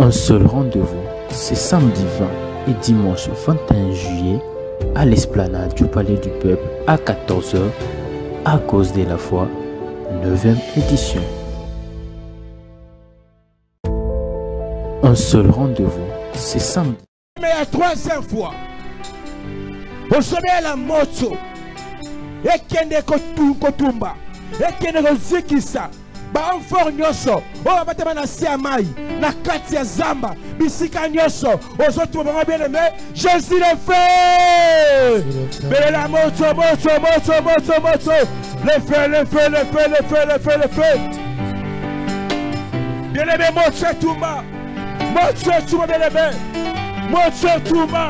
Un seul rendez-vous, c'est samedi 20 et dimanche 21 juillet à l'esplanade du Palais du Peuple à 14 h à cause de la foi, 9e édition. Un seul rendez-vous, c'est samedi. Mais la troisième fois, au sommet de la moto, et kende kotumba, et kende kozikisa, ba onfor nyoso, o batema na siamai, na kati ya zamba, bisika nyoso, ozotu ba bien aimé, Jésus le fait. Mais la moto, le feu. Bien aimé, moto tumba, bien aimé, moto tumba.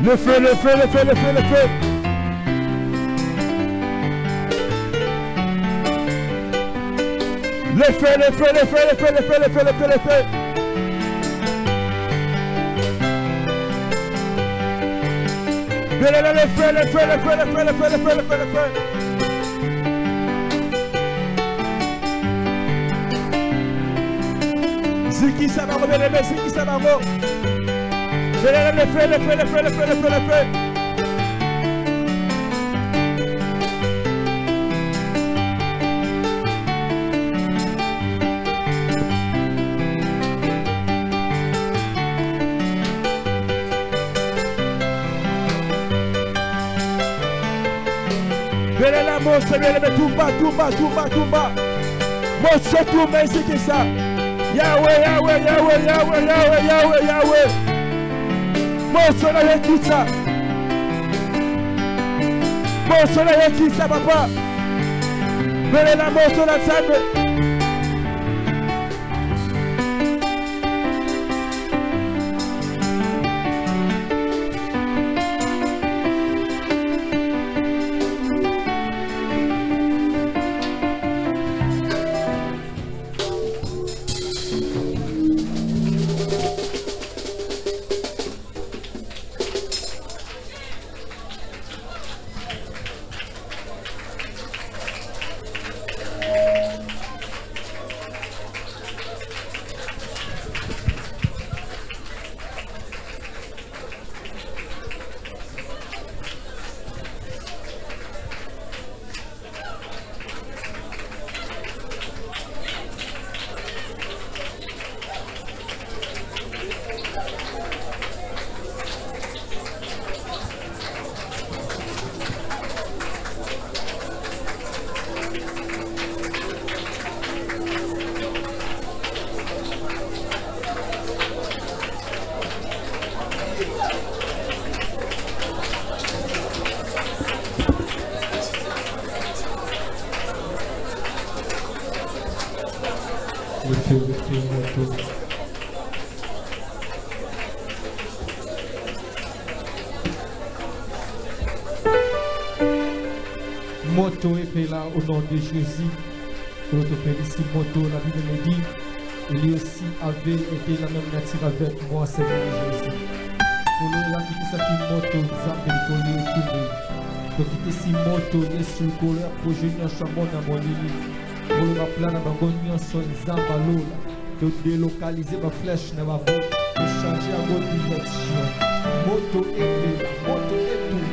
Le feu. Le feu. Ziki Sabaro, bien aimé, Ziki Sabaro. Le feu. Belle la mosse, bien aimé, Toumba. Mosse Toumba, c'est qui ça? Yahweh. Mosso la yekisa papa. Belle la mosso la table. Moto est là au nom de Jésus. Pour te féliciter, Moto, la Bible me dit, il aussi avait été la même nature avec moi, Seigneur Jésus. Pour nous, la vie qui Moto, Zambé, Collier, Toubé. Pour quitter si Moto, les sur le colère, pour génie, chamon, à mon lit. Pour le plan, à ma gonnion, son Zambalo, de délocaliser ma flèche, dans ma voix, de changer à votre direction. Moto est là, Moto est tout.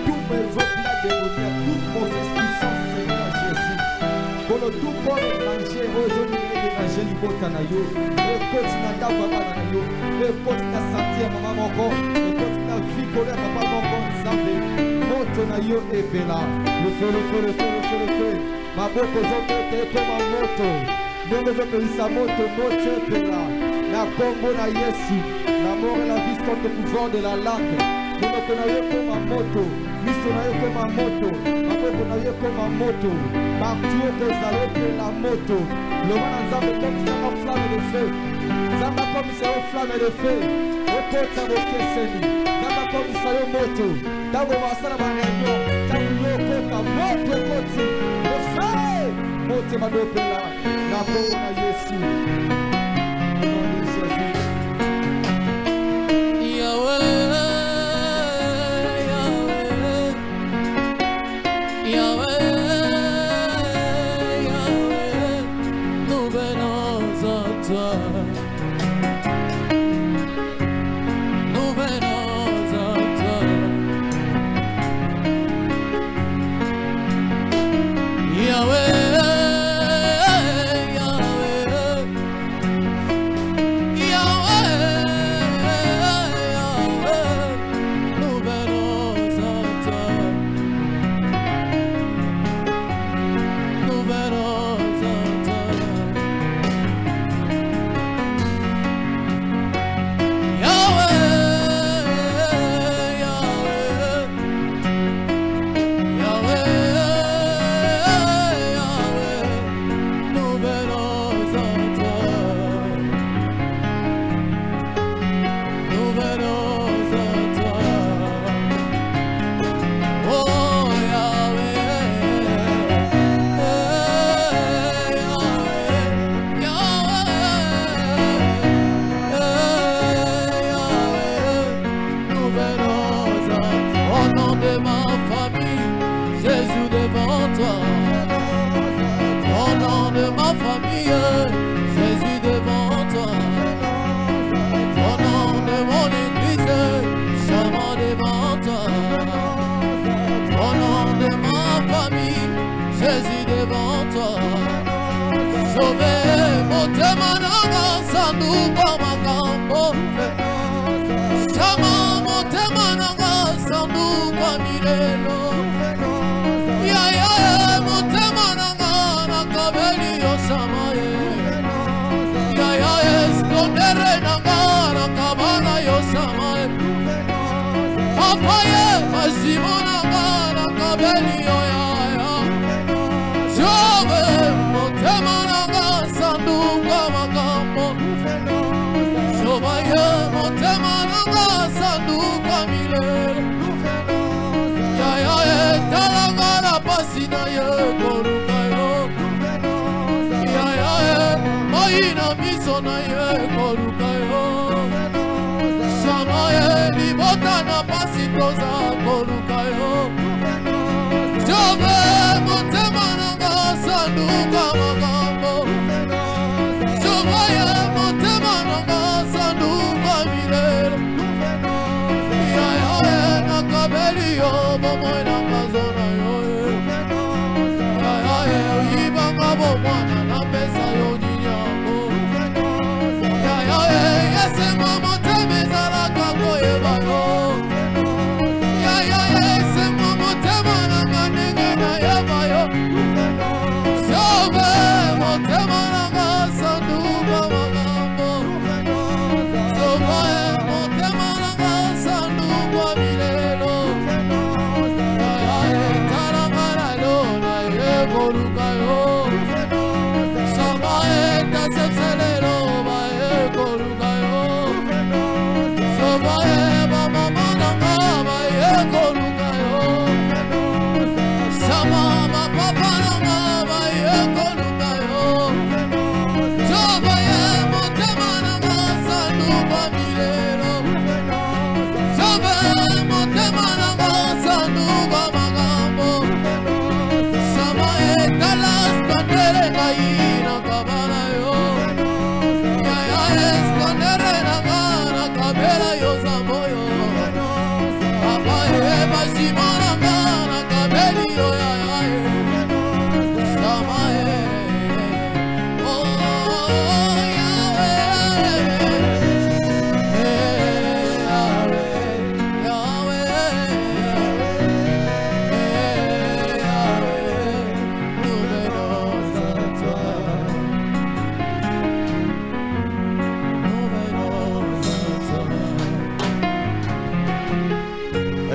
Tout me veut là démoniaque, toute mauvaise puissance, Seigneur Jésus. Pour le tout corps étranger, aujourd'hui, étranger, l'ibota na yo, et continue à papa na yo, et continue à sentir maman encore, et continue à vie colère papa encore, Zambé. Moto na yo et bela. Le feu. Ma boko zote comme un moto. Nous sa moto et bela. La Congo na Yesu. La mort et la vie sont le pouvoir de la langue. Nous na yo comme un moto. Miso na yo comme un moto. Ma boko na yo comme un moto. Martyr que ça la moto. Le roi Nzambe comme ça en flamme de feu. Zamba comme ça en flamme de feu. Au pot ça de Kesseni. Zamba comme ça en moto. Dans vos massas ma réunion. Tant yo koka moto koti. Le feu. Moto ma dopela. La Congo na Yesu. Au nom de Jésus. Yahweh, nous venons. toi. Nous venons à toi. Yahweh,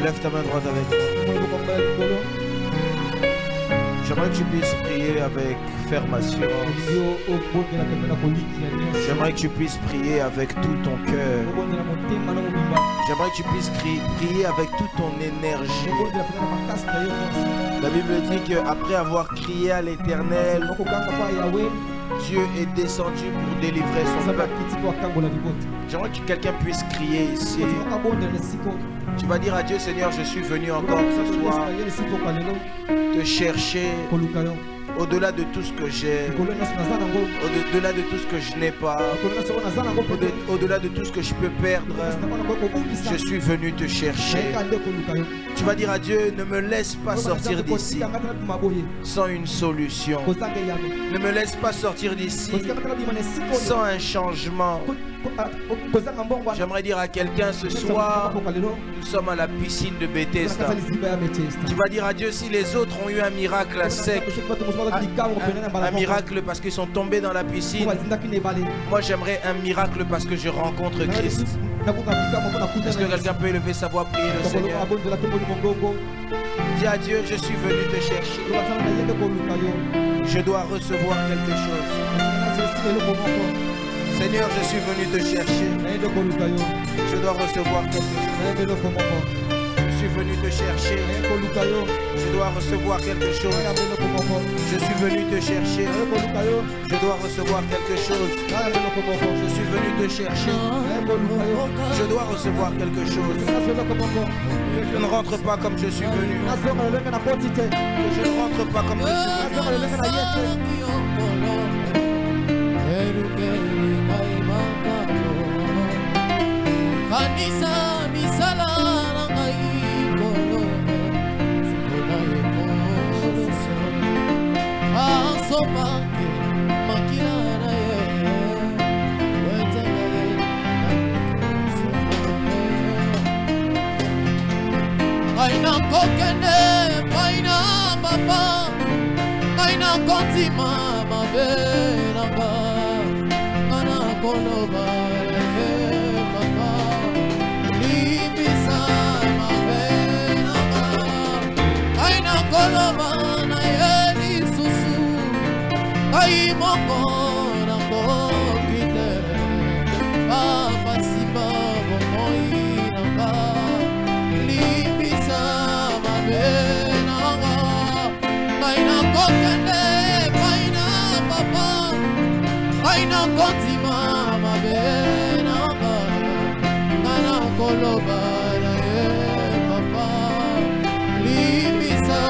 Lève ta main droite avec moi. J'aimerais que tu puisses prier avec ferme assurance. J'aimerais que tu puisses prier avec tout ton cœur. J'aimerais que tu puisses prier avec toute ton énergie. La Bible dit qu'après avoir crié à l'Éternel, Dieu est descendu pour délivrer son peuple. J'aimerais que quelqu'un puisse crier ici. Tu vas dire à Dieu, Seigneur, je suis venu encore ce soir te chercher Au-delà de tout ce que j'ai, au-delà de tout ce que je n'ai pas, au-delà de tout ce que je peux perdre, je suis venu te chercher. Tu vas dire à Dieu, ne me laisse pas sortir d'ici sans une solution. Ne me laisse pas sortir d'ici sans un changement. J'aimerais dire à quelqu'un ce soir, nous sommes à la piscine de Bethesda. Tu vas dire à Dieu, si les autres ont eu un miracle à sec, un miracle parce qu'ils sont tombés dans la piscine, moi j'aimerais un miracle parce que je rencontre Christ. Est-ce que quelqu'un peut élever sa voix, prier le Seigneur? Dis à Dieu, je suis venu te chercher. Je dois recevoir quelque chose. Seigneur, je suis venu te chercher. Je dois recevoir quelque chose. Je suis venu te chercher. Je dois recevoir quelque chose. Je suis venu te chercher. Je dois recevoir quelque chose. Je suis venu te chercher. Je dois recevoir quelque chose. Je ne rentre pas comme je suis venu. Je ne rentre pas comme je suis venu. Kanisa misala ngai kolo asopa makila na ye aina kokene aina papa aina kontima mabe nanga ana koloba Kolomana yeli susu ai moko na kokite papa simba moi na ka libisa mabena ai na kokane ai na papa ai na kontima mabena na kolomana ye papa libisa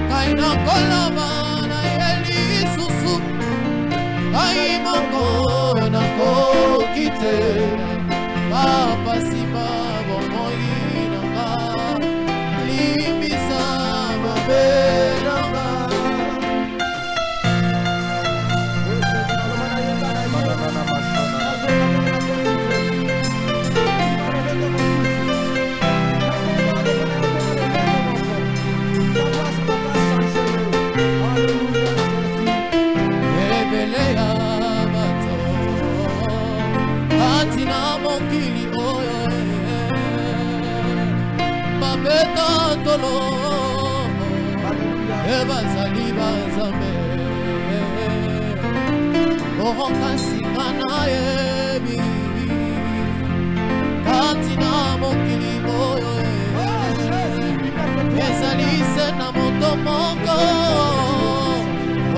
Kaina kolabana yeli susu ai moko na kokite papa simba bomoi na limbisa mabena Tolo Eva Zaliba Zambe Oronkansi Kanayebi Katina Mokili Oyo Ezali Sena Moto Moko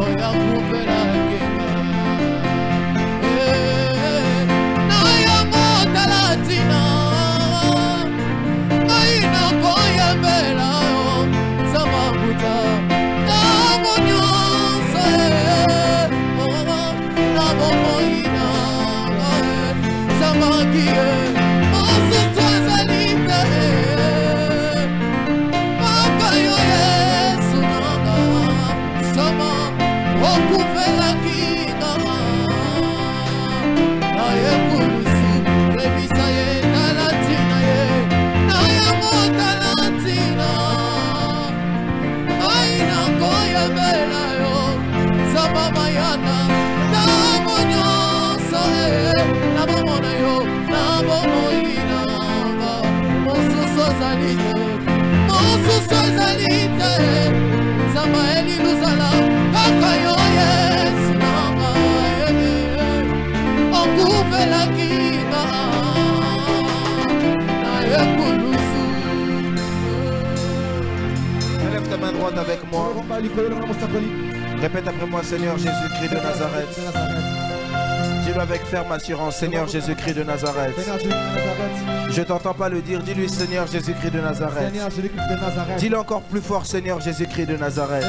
Oya Kuvela Kene Naya Motalatina Aina Koya Bela Samabuta Namonyosa Namomoina Samakie Mosuto Zalite Makayo Yesu Naga Sama Okuvela Kina Naye Kulusu Rebisa Ye Nalatina Ye Naya Motalatina Aina Koya Bela Yo Sama Mayana Namonyosa Namomona Yo Namomoina Mosuso Zalite Mosuso Zalite Sama Eli Luzala Kakayo Yesu Nama Okuvela Kina Naye Kulusu Lève ta main droite avec moi. Répète après moi, Seigneur Jésus-Christ de Nazareth. Dis-le avec ferme assurance, Seigneur Jésus-Christ de Nazareth. Je t'entends pas le dire, dis-lui Seigneur Jésus-Christ de Nazareth. Dis-le encore plus fort, Seigneur Jésus-Christ de Nazareth.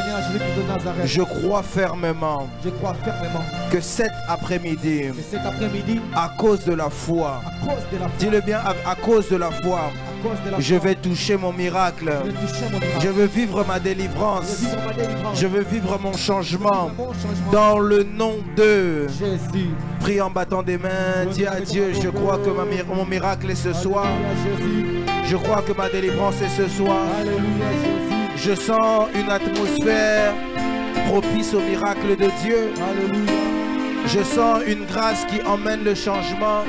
Je crois fermement que cet après-midi, à cause de la foi, dis-le bien, à cause de la foi, je vais toucher mon miracle. Je veux vivre ma délivrance. Je veux vivre mon changement. Dans le nom de Jésus. Prie en battant des mains. Dis à Dieu, je crois que mon miracle est ce soir. Je crois que ma délivrance est ce soir. Je sens une atmosphère propice au miracle de Dieu. Je sens une grâce qui emmène le changement.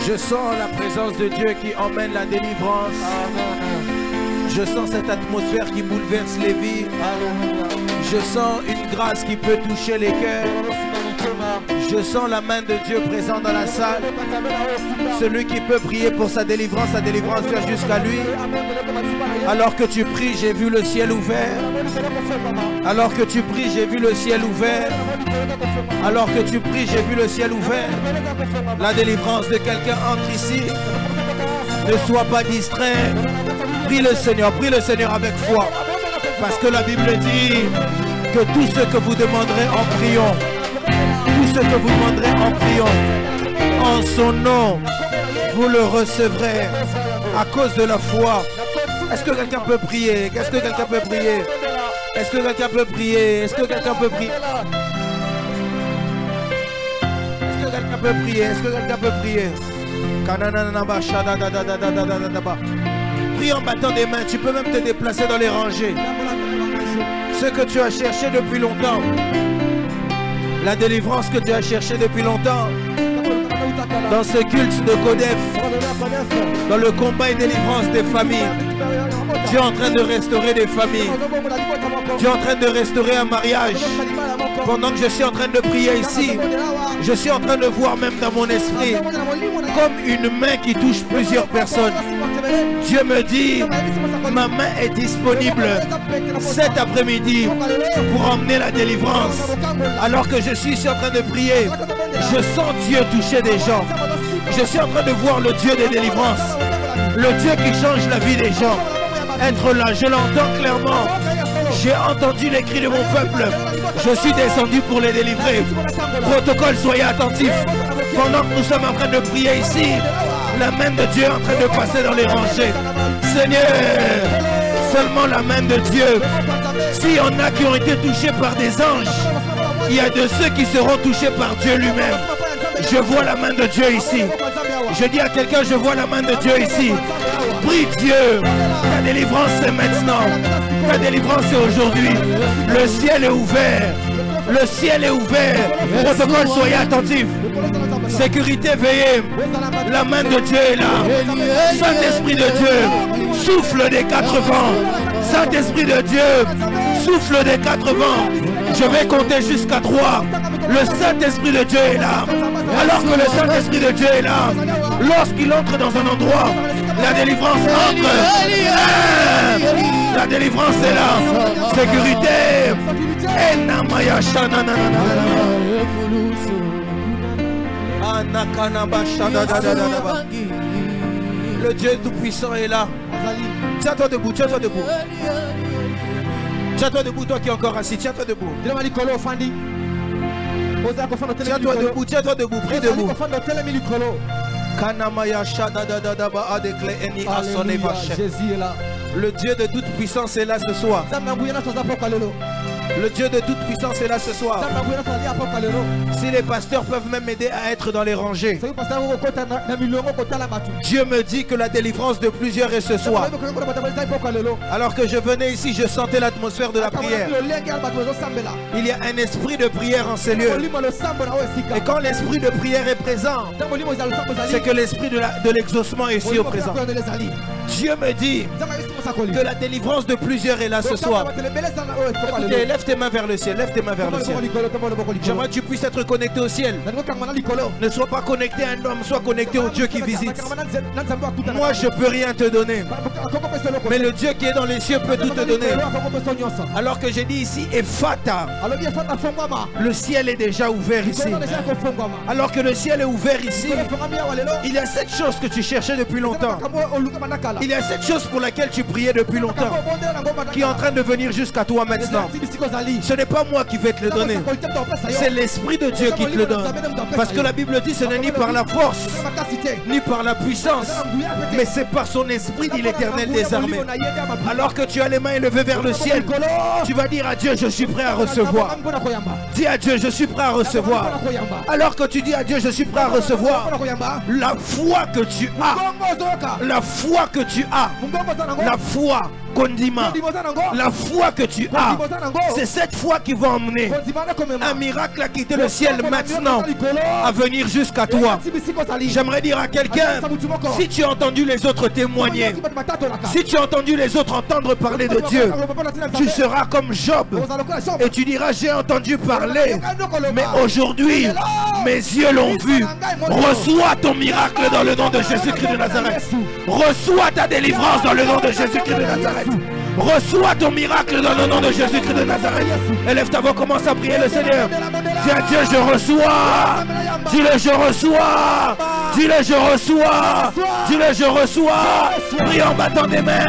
Je sens la présence de Dieu qui emmène la délivrance. Je sens cette atmosphère qui bouleverse les vies. Je sens une grâce qui peut toucher les cœurs. Je sens la main de Dieu présente dans la salle. Celui qui peut prier pour sa délivrance vient jusqu'à lui. Alors que tu pries, j'ai vu le ciel ouvert. Alors que tu pries, j'ai vu le ciel ouvert. Alors que tu pries, j'ai vu le ciel ouvert. La délivrance de quelqu'un entre ici. Ne sois pas distrait. Prie le Seigneur avec foi. Parce que la Bible dit que tout ce que vous demanderez en priant, tout ce que vous demanderez en priant, en son nom, vous le recevrez à cause de la foi. Est-ce que quelqu'un peut prier? Est-ce que quelqu'un peut prier? Est-ce que quelqu'un peut prier? Est-ce que quelqu'un peut prier? Est-ce que quelqu'un peut prier? Est-ce que quelqu'un peut prier? Prie en battant des mains. Tu peux même te déplacer dans les rangées. Ce que tu as cherché depuis longtemps, la délivrance que tu as cherché depuis longtemps, dans ce culte de Kodef, dans le combat et délivrance des familles, Dieu est en train de restaurer des familles. Dieu est en train de restaurer un mariage. Pendant que je suis en train de prier ici, je suis en train de voir même dans mon esprit comme une main qui touche plusieurs personnes. Dieu me dit, ma main est disponible cet après-midi pour emmener la délivrance. Alors que je suis ici en train de prier, je sens Dieu toucher des gens. Je suis en train de voir le Dieu des délivrances, le Dieu qui change la vie des gens. Être là, je l'entends clairement. J'ai entendu les cris de mon peuple. Je suis descendu pour les délivrer. Protocole, soyez attentifs. Pendant que nous sommes en train de prier ici, la main de Dieu est en train de passer dans les rangées. Seigneur, seulement la main de Dieu. S'il y en a qui ont été touchés par des anges, il y a de ceux qui seront touchés par Dieu lui-même. Je vois la main de Dieu ici. Je dis à quelqu'un, je vois la main de Dieu ici. Prie Dieu. Ta délivrance c'est maintenant. Ta délivrance c'est aujourd'hui. Le ciel est ouvert. Le ciel est ouvert. Protocole, soyez attentifs. Sécurité, veillez. La main de Dieu est là. Saint-Esprit de Dieu, souffle des quatre vents. Saint-Esprit de Dieu, souffle des quatre vents. Je vais compter jusqu'à 3. Le Saint-Esprit de Dieu est là. Alors que le Saint-Esprit de Dieu est là, lorsqu'il entre dans un endroit, la délivrance entre. La délivrance est là. Sécurité. Le Dieu Tout-Puissant est là. Tiens-toi debout, tiens-toi debout. Tiens-toi debout, toi qui es encore assis, tiens-toi debout. Tiens-toi debout, tiens-toi debout, prie debout. Jésus est là. Le Dieu de toute puissance est là ce soir. Le Dieu de toute puissance est là ce soir. Si les pasteurs peuvent même m'aider à être dans les rangées. Dieu me dit que la délivrance de plusieurs est ce soir. Alors que je venais ici, je sentais l'atmosphère de la prière. Il y a un esprit de prière en ces lieux. Et quand l'esprit de prière est présent, c'est que l'esprit de l'exaucement est ici au présent. Dieu me dit que la délivrance de plusieurs est là ce soir. Écoutez, lève Lève tes mains vers le ciel. Lève tes mains vers le ciel. J'aimerais que tu puisses être connecté au ciel. Ne sois pas connecté à un homme, sois connecté au Dieu qui visite. Moi, je ne peux rien te donner. Mais le Dieu qui est dans les cieux peut tout te donner. Alors que j'ai dit ici, Ephata, le ciel est déjà ouvert ici. Alors que le ciel est ouvert ici, il y a cette chose que tu cherchais depuis longtemps. Il y a cette chose pour laquelle tu priais depuis longtemps, qui est en train de venir jusqu'à toi maintenant. Ce n'est pas moi qui vais te le donner. C'est l'Esprit de Dieu qui te le donne. Parce que la Bible dit, ce n'est ni par la force, ni par la puissance, mais c'est par son Esprit, dit l'Éternel des armées. Alors que tu as les mains élevées vers le ciel, tu vas dire à Dieu, je suis prêt à recevoir. Dis à Dieu, je suis prêt à recevoir. Alors que tu dis à Dieu, je suis prêt à recevoir, la foi que tu as, la foi que tu as, la foi, condiment, la foi que tu as, c'est cette foi qui va emmener un miracle à quitter le ciel maintenant, à venir jusqu'à toi. J'aimerais dire à quelqu'un, si tu as entendu les autres témoigner, si tu as entendu les autres entendre parler de Dieu, tu seras comme Job et tu diras, j'ai entendu parler, mais aujourd'hui mes yeux l'ont vu. Reçois ton miracle dans le nom de Jésus-Christ de Nazareth. Reçois ta délivrance dans le nom de Jésus-Christ de Nazareth. Reçois ton miracle dans le nom de Jésus-Christ de Nazareth. Élève ta voix, commence à prier le Seigneur. Dis à Dieu, je reçois. Dis-le, je reçois. Dis-le, je reçois. Dis-le, je reçois. Prie en battant des mains.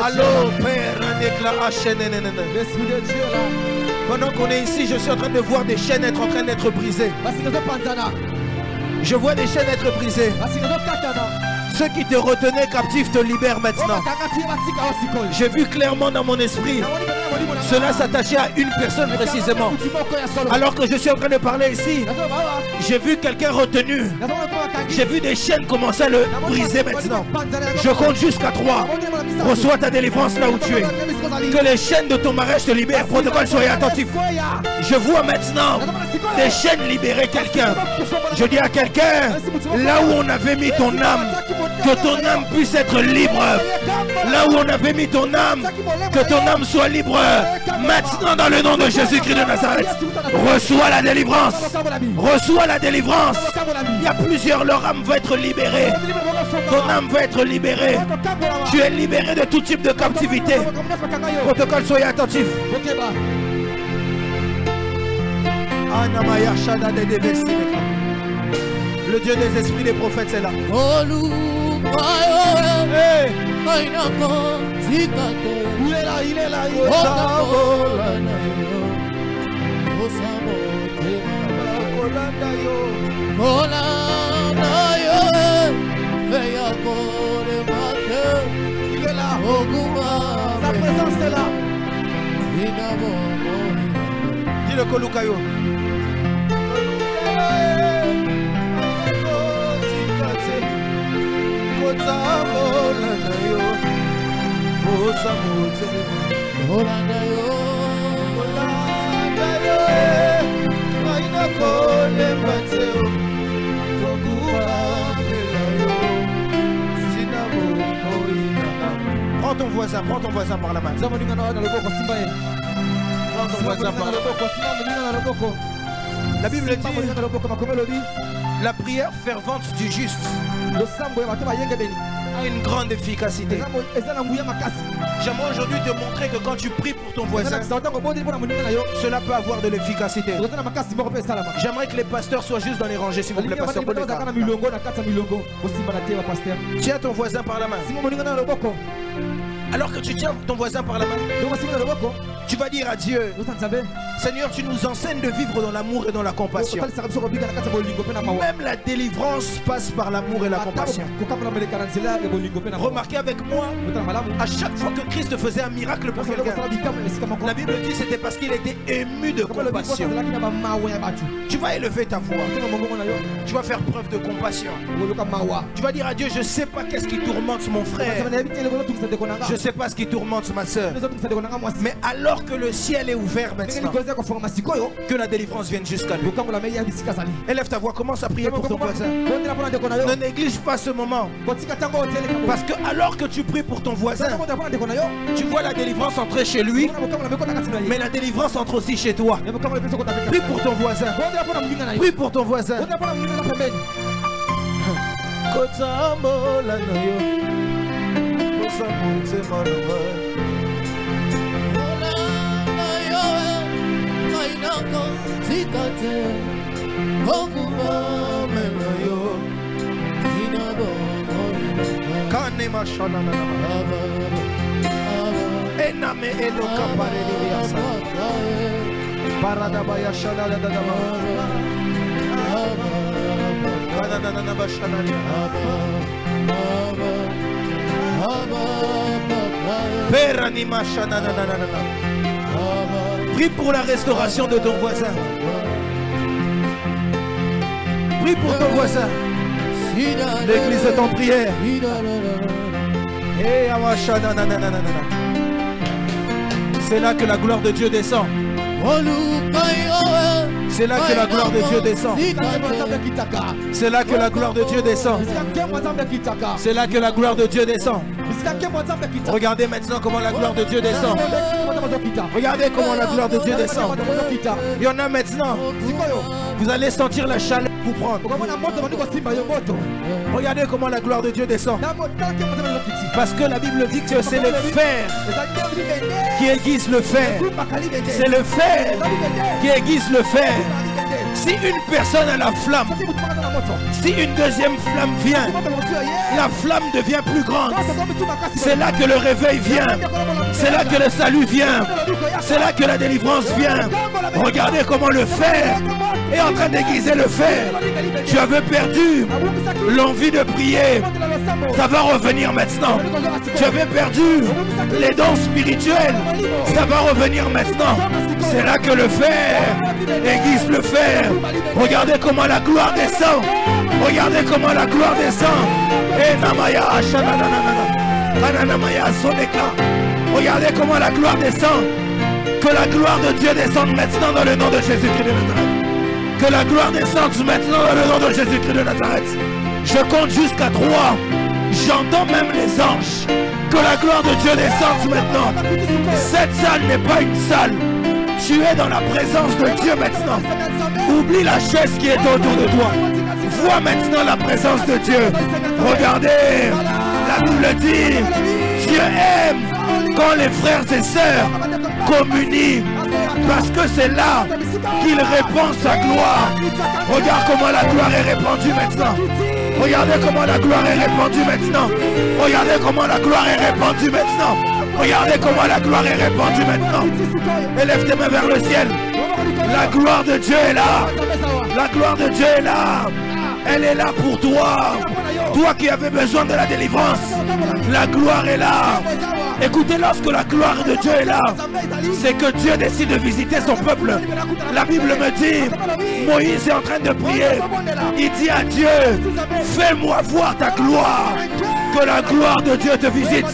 Allô, Père, pendant qu'on est ici, je suis en train de voir des chaînes être en train d'être brisées. Je vois des chaînes être brisées. Ceux qui te retenaient captif te libèrent maintenant. J'ai vu clairement dans mon esprit. Cela s'attachait à une personne précisément. Alors que je suis en train de parler ici, j'ai vu quelqu'un retenu. J'ai vu des chaînes commencer à le briser maintenant. Je compte jusqu'à 3. Reçois ta délivrance là où tu es. Que les chaînes de ton mariage te libèrent. Protocole, soyez attentifs. Je vois maintenant des chaînes libérer quelqu'un. Je dis à quelqu'un, là où on avait mis ton âme, que ton âme puisse être libre. Là où on avait mis ton âme, que ton âme soit libre. Maintenant dans le nom de Jésus-Christ de Nazareth, reçois la délivrance. Reçois la délivrance. Il y a plusieurs, leur âme va être libérée. Ton âme va être libérée. Tu es libéré de tout type de captivité. Protocole, soyez attentifs. Le Dieu des esprits des prophètes, c'est là. Hey. Il est là. Sa présence est là. Dis le Kolukayo. Prends ton voisin par la main. Prends ton voisin par la main. La Bible dit, la prière fervente du juste a une grande efficacité. J'aimerais aujourd'hui te montrer que quand tu pries pour ton voisin, cela peut avoir de l'efficacité. J'aimerais que les pasteurs soient juste dans les rangées, s'il vous plaît, pasteur. Tiens ton voisin par la main. Alors que tu tiens ton voisin par la main, Tu vas dire à Dieu, Seigneur, tu nous enseignes de vivre dans l'amour et dans la compassion. Même la délivrance passe par l'amour et la compassion. Remarquez avec moi, à chaque fois que Christ faisait un miracle pour quelqu'un, la Bible dit c'était parce qu'il était ému de compassion. Tu vas élever ta voix. Tu vas faire preuve de compassion. Tu vas dire à Dieu, je ne sais pas qu'est-ce qui tourmente mon frère. Je ne sais pas ce qui tourmente ma soeur. Mais alors que le ciel est ouvert maintenant, que la délivrance vienne jusqu'à lui. Élève ta voix, commence à prier pour ton voisin. Ne néglige pas ce moment. Parce que alors que tu pries pour ton voisin, tu vois la délivrance entrer chez lui, mais la délivrance entre aussi chez toi. Prie pour ton voisin. Prie pour ton voisin. Prie pour la restauration de ton voisin. Prie pour ton voisin. L'église est en prière. C'est là que la gloire de Dieu descend. C'est là que la gloire de Dieu descend. C'est là que la gloire de Dieu descend. C'est là que la gloire de Dieu descend. Regardez maintenant comment la gloire de Dieu descend. Regardez comment la gloire de Dieu descend. Il y en a maintenant. Vous allez sentir la chaleur vous prendre. Regardez comment la gloire de Dieu descend. Parce que la Bible dit que c'est le fer qui aiguise le fer. C'est le fer qui aiguise le fer. Si une personne a la flamme, si une deuxième flamme vient, la flamme devient plus grande. C'est là que le réveil vient. C'est là que le salut vient. C'est là que la délivrance vient. Regardez comment le fer est en train d'aiguiser le fer. Tu avais perdu l'envie de prier. Ça va revenir maintenant. Tu avais perdu les dons spirituels. Ça va revenir maintenant. C'est là que le fer aiguise le fer. Regardez comment la gloire descend. Regardez comment la gloire descend. Et Namaya son éclat. Regardez comment la gloire descend. Que la gloire de Dieu descende maintenant dans le nom de Jésus-Christ de Nazareth. Que la gloire descende maintenant dans le nom de Jésus-Christ de Nazareth. Je compte jusqu'à 3. J'entends même les anges. Que la gloire de Dieu descende maintenant. Cette salle n'est pas une salle. Tu es dans la présence de Dieu maintenant. Oublie la chaise qui est autour de toi. Vois maintenant la présence de Dieu. Regardez, la Bible dit, Dieu aime quand les frères et sœurs communient. Parce que c'est là qu'il répand sa gloire. Regarde comment la gloire est répandue maintenant. Regardez comment la gloire est répandue maintenant. Regardez comment la gloire est répandue maintenant. Regardez comment la gloire est répandue maintenant. Élève tes mains vers le ciel. La gloire de Dieu est là. La gloire de Dieu est là. Elle est là pour toi. Toi qui avais besoin de la délivrance. La gloire est là. Écoutez, lorsque la gloire de Dieu est là, c'est que Dieu décide de visiter son peuple. La Bible me dit, Moïse est en train de prier. Il dit à Dieu, fais-moi voir ta gloire. Que la gloire de Dieu te visite.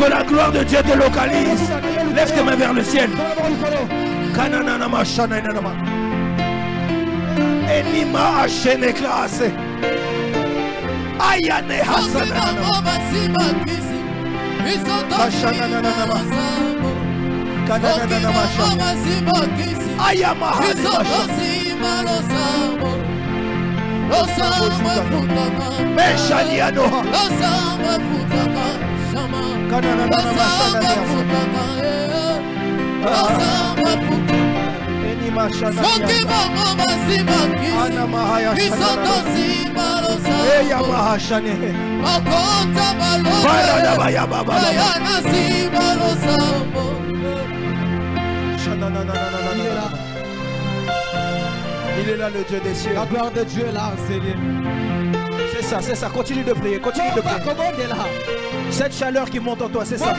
Que la gloire de Dieu te localise. Lève tes mains vers le ciel. Enima achene classe. Ayane hasanana. Ayama Il est là. Il est là, le Dieu des cieux. La gloire de Dieu est là, Seigneur. C'est ça. Continue de prier, continue de prier. Comment on est là? Cette chaleur qui monte en toi, c'est ça.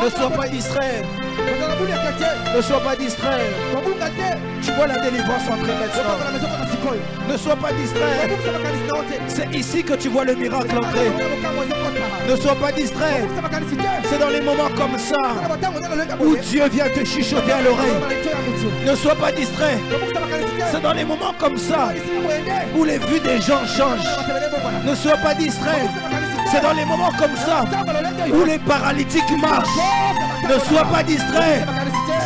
Ne sois pas distrait. Ne sois pas distrait. Tu vois la délivrance entrer maintenant. Ne sois pas distrait. C'est ici que tu vois le miracle entrer. Ne sois pas distrait. C'est dans les moments comme ça où Dieu vient te chuchoter à l'oreille. Ne sois pas distrait. C'est dans les moments comme ça où les vues des gens changent. Ne sois pas distrait. C'est dans les moments comme ça où les paralytiques marchent. Ne sois pas distrait.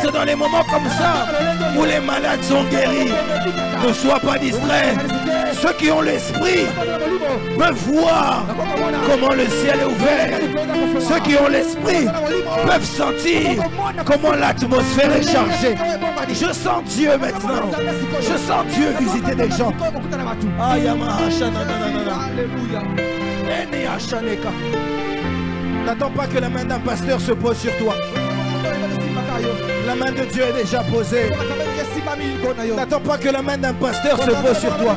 C'est dans les moments comme ça où les malades sont guéris. Ne sois pas distrait. Ceux qui ont l'esprit peuvent voir comment le ciel est ouvert. Ceux qui ont l'esprit peuvent sentir comment l'atmosphère est chargée. Je sens Dieu maintenant. Je sens Dieu visiter des gens. N'attends pas que la main d'un pasteur se pose sur toi. La main de Dieu est déjà posée. N'attends pas que la main d'un pasteur se pose sur toi.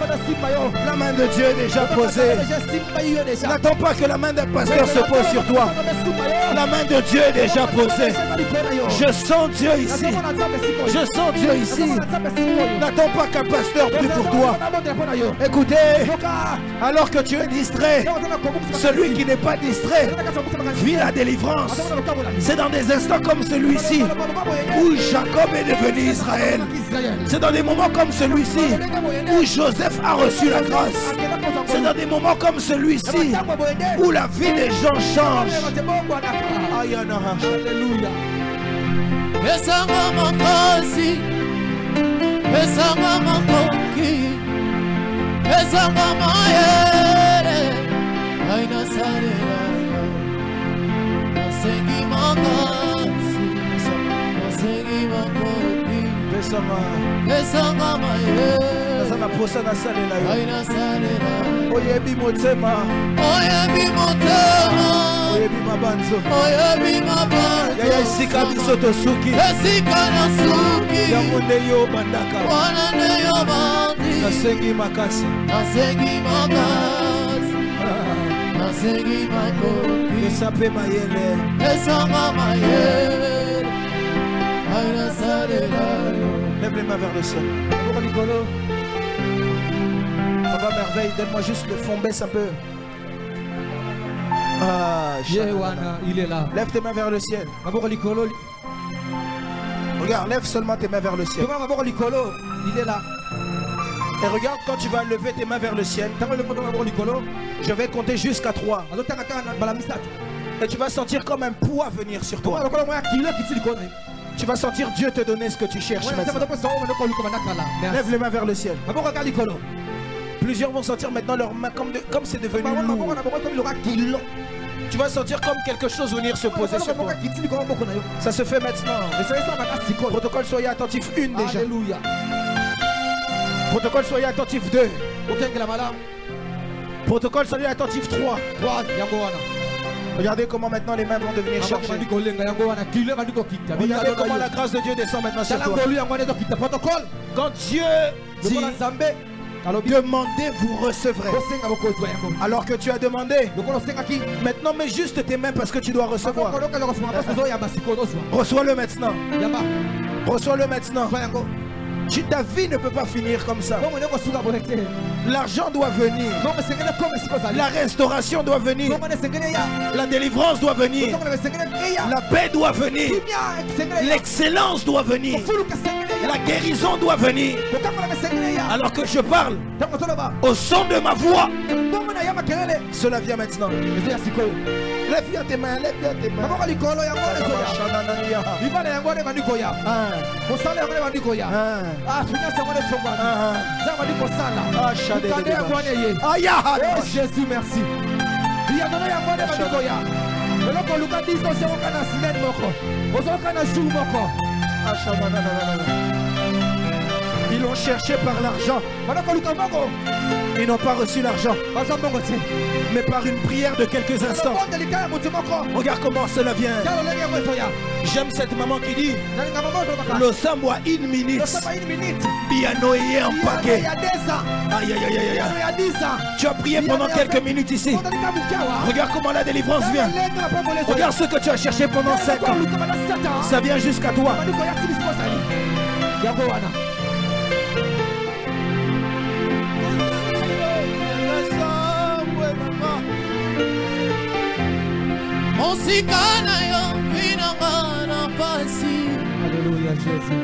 La main de Dieu est déjà posée. N'attends pas que la main d'un pasteur se pose sur toi. La main de Dieu est déjà posée. Je sens Dieu ici. Je sens Dieu ici. N'attends pas qu'un pasteur prie pour toi. Écoutez, alors que tu es distrait, celui qui n'est pas distrait vit la délivrance. C'est dans des instants comme celui-ci où Jacob est devenu Israël. C'est dans des moments comme celui-ci où Joseph a reçu la grâce. C'est dans des moments comme celui-ci où la vie des gens change. Alléluia. Oyebi motema, oyebi mabanzo, oyebi mabanzo. Yaya sika bisoto suki, sika na suki. Yamunde yo bandaka, wanane yo bandi. Nasengi makasi, nasengi makasi, nasengi makoti. Esape mayele, esanga mayele. Aina salela. Lève les mains vers le ciel. Papa merveille, donne-moi juste le fond, baisse un peu. Ah, il est là. Lève tes mains vers le ciel. Regarde, lève seulement tes mains vers le ciel. Il est là. Et regarde, quand tu vas lever tes mains vers le ciel, je vais compter jusqu'à 3. Et tu vas sentir comme un poids venir sur toi. Tu vas sentir Dieu te donner ce que tu cherches maintenant. Lève les mains vers le ciel. Plusieurs vont sentir maintenant leurs mains comme c'est devenu lourd. Tu vas sentir comme quelque chose venir se poser sur toi. Ça se fait maintenant. Protocole, soyez attentif 1 déjà. Protocole, soyez attentif 2. Protocole, soyez attentif 3. Regardez comment maintenant les mains vont devenir chargées. Regardez comment la grâce de Dieu descend maintenant sur toi. Quand Dieu dit demandez, vous recevrez. Alors que tu as demandé, maintenant mets juste tes mains parce que tu dois recevoir. Reçois-le maintenant. Reçois-le maintenant. Ta vie ne peut pas finir comme ça. L'argent doit venir. La restauration doit venir. La délivrance doit venir. La paix doit venir. L'excellence doit venir. La guérison doit venir. Alors que je parle au son de ma voix, cela vient maintenant. Lève bien tes mains, lève bien tes mains. Jésus, merci. Ils l'ont cherché par l'argent. Ils n'ont pas reçu l'argent. Mais par une prière de quelques instants. Regarde comment cela vient. J'aime cette maman qui dit le samwa une minute. Piano et un paquet. Aïe aïe aïe aïe. Tu as prié pendant quelques minutes ici. Regarde comment la délivrance vient. Regarde ce que tu as cherché pendant 5 ans. Ça vient jusqu'à toi. Alléluia Jésus.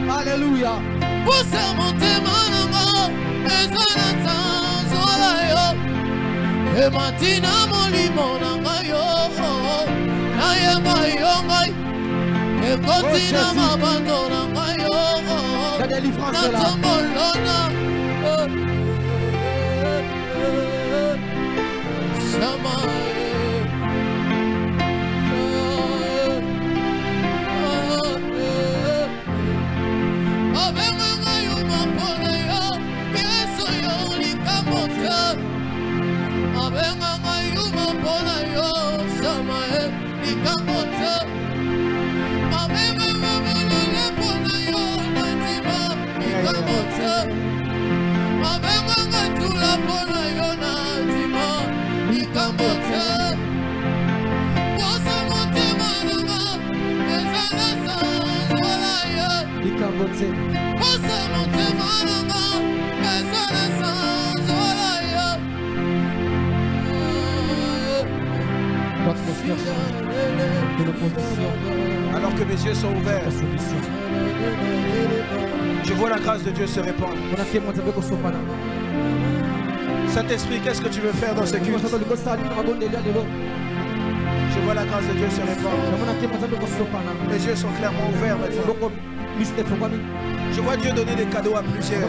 Alléluia. Matina molimo nangayo na yema yongai e kontina mabando nangayo la délivrance là tambolona sama abenga ngayo mapona yo yeso yo likamota abenga ngayo mapona yo sama likamota abenga mapona pona yo natima likamota abenga ngatula pona yo natima likamota posa motema nanga ezana sanzola yo likamota posa motema nanga ezana sanzola yo. Alors que mes yeux sont ouverts, je vois la grâce de Dieu se répandre. Saint-Esprit, qu'est-ce que tu veux faire dans ce culte? Je vois la grâce de Dieu se répandre. Mes yeux sont clairement ouverts maintenant. Je vois Dieu donner des cadeaux à plusieurs. Je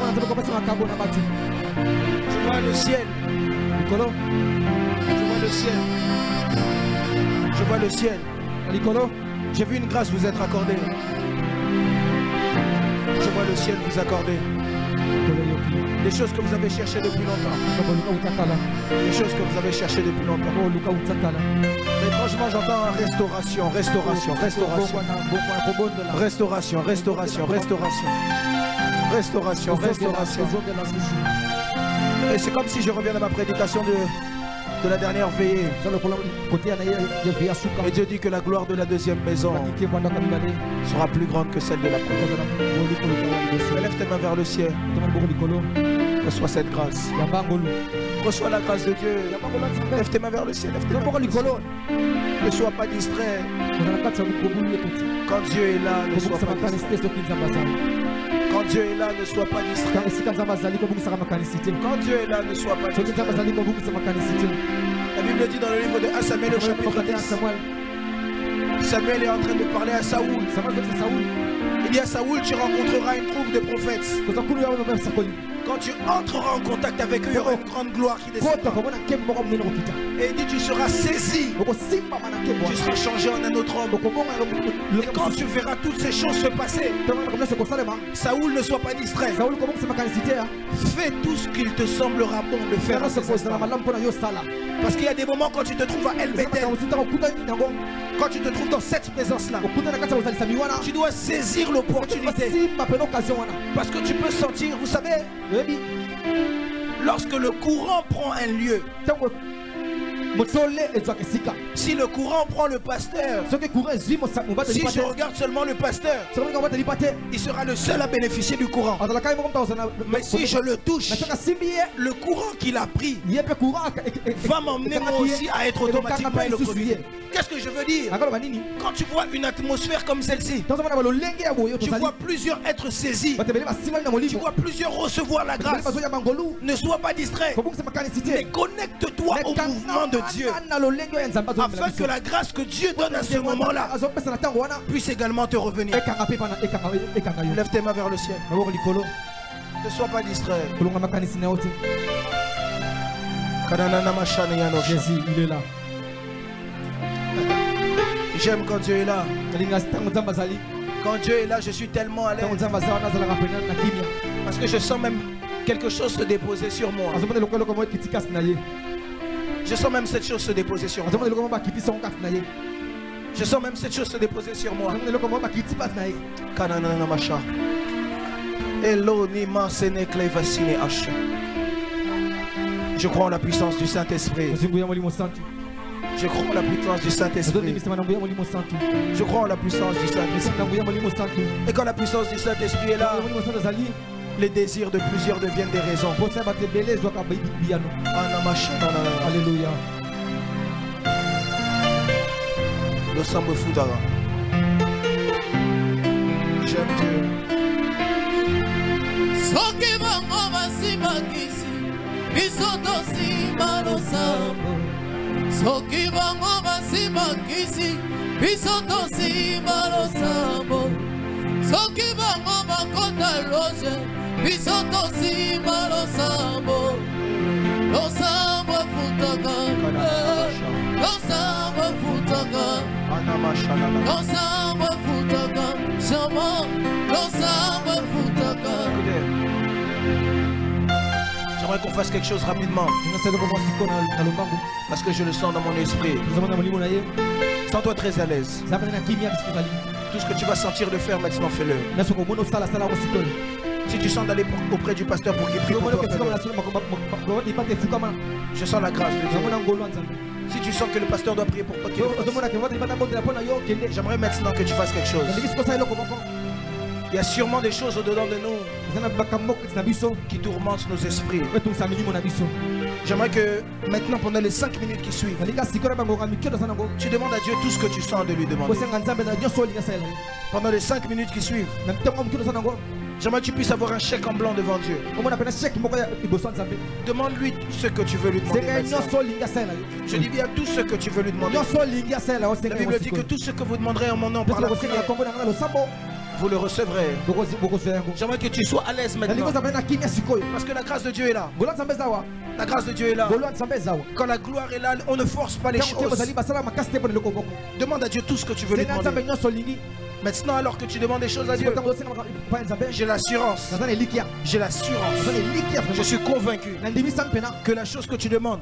vois le ciel. Je vois le ciel. Je vois le ciel. J'ai vu une grâce vous être accordée. Je vois le ciel vous accorder. Des choses que vous avez cherchées depuis longtemps. Des choses que vous avez cherchées depuis longtemps. Mais franchement, j'entends restauration, restauration, restauration. Restauration, restauration, restauration. Restauration, restauration. Et c'est comme si je reviens à ma prédication de la dernière veillée. Et Dieu dit que la gloire de la deuxième maison sera plus grande que celle de la première. Lève tes mains vers le ciel. Reçois cette grâce. Reçois la grâce de Dieu. Lève tes mains vers le ciel. Lève tes mains vers le ciel. Ne sois pas distrait. Quand Dieu est là, ne sois pas distrait. Quand Dieu est là, ne sois pas distrait. Quand Dieu est là, ne sois pas distrait. La Bible dit dans le livre de 1 Samuel au chapitre 10. Samuel est en train de parler à Saoul. Il dit à Saoul, tu rencontreras une troupe de prophètes. Quand tu entreras en contact avec eux, il y aura une grande gloire qui descendra. Et il dit, tu seras saisi. Tu seras changé en un autre homme. Et quand tu verras toutes ces choses se passer, Saoul, ne sois pas distrait. Fais tout ce qu'il te semblera bon de faire. Parce qu'il y a des moments quand tu te trouves à El Bethel, quand tu te trouves dans cette présence-là, tu dois saisir l'opportunité. Parce que tu peux sentir, vous savez, lorsque le courant prend un lieu, Si le courant prend le pasteur, si je regarde seulement le pasteur, il sera le seul à bénéficier du courant. Mais si je le touche, le courant qu'il a pris va m'emmener moi aussi à être automatiquement électrocuté. Qu'est-ce que je veux dire? Quand tu vois une atmosphère comme celle-ci, tu vois plusieurs être saisis, tu vois plusieurs recevoir la grâce. Ne sois pas distrait, mais connecte-toi au mouvement de Dieu, afin que la grâce que Dieu donne à ce moment-là puisse également te revenir. Lève tes mains vers le ciel. Ne sois pas distrait. Jésus, il est là. J'aime quand Dieu est là. Quand Dieu est là, je suis tellement à l'aise. Parce que je sens même quelque chose se déposer sur moi. Je sens même cette chose se déposer sur moi. Je sens même cette chose se déposer sur moi. Je crois en la puissance du Saint-Esprit. Je crois en la puissance du Saint-Esprit. Je crois en la puissance du Saint-Esprit. Et quand la puissance du Saint-Esprit est là, les désirs de plusieurs deviennent des raisons. Alléluia. Le sang me fout d'ara. J'aime Dieu. Soki bango basibakisi biso tosimba losambo. Soki bango bakota loge biso tosimba losambo. Losambo futaka, losambo futaka, losambo futaka, shama losambo futaka. J'aimerais qu'on fasse quelque chose rapidement. Parce que je le sens dans mon esprit. Sens-toi très à l'aise. Tout ce que tu vas sentir de faire maintenant, fais-le. Si tu sens d'aller auprès du pasteur pour qu'il prie pour toi, je sens la grâce de Dieu. Si tu sens que le pasteur doit prier pour toi, j'aimerais maintenant que tu fasses quelque chose. Il y a sûrement des choses au-dedans de nous qui tourmentent nos esprits. J'aimerais que maintenant, pendant les 5 minutes qui suivent, tu demandes à Dieu tout ce que tu sens de lui demander. Pendant les 5 minutes qui suivent, j'aimerais que tu puisses avoir un chèque en blanc devant Dieu. Demande-lui tout ce que tu veux lui demander. Je dis bien tout ce que tu veux lui demander. La Bible dit que tout ce que vous demanderez en mon nom par la prière, vous le recevrez. J'aimerais que tu sois à l'aise maintenant. Parce que la grâce de Dieu est là. La grâce de Dieu est là. Quand la gloire est là, on ne force pas les choses. Demande à Dieu tout ce que tu veux lui demander. Maintenant, alors que tu demandes des choses à Dieu, j'ai l'assurance. J'ai l'assurance. Je suis convaincu que la chose que tu demandes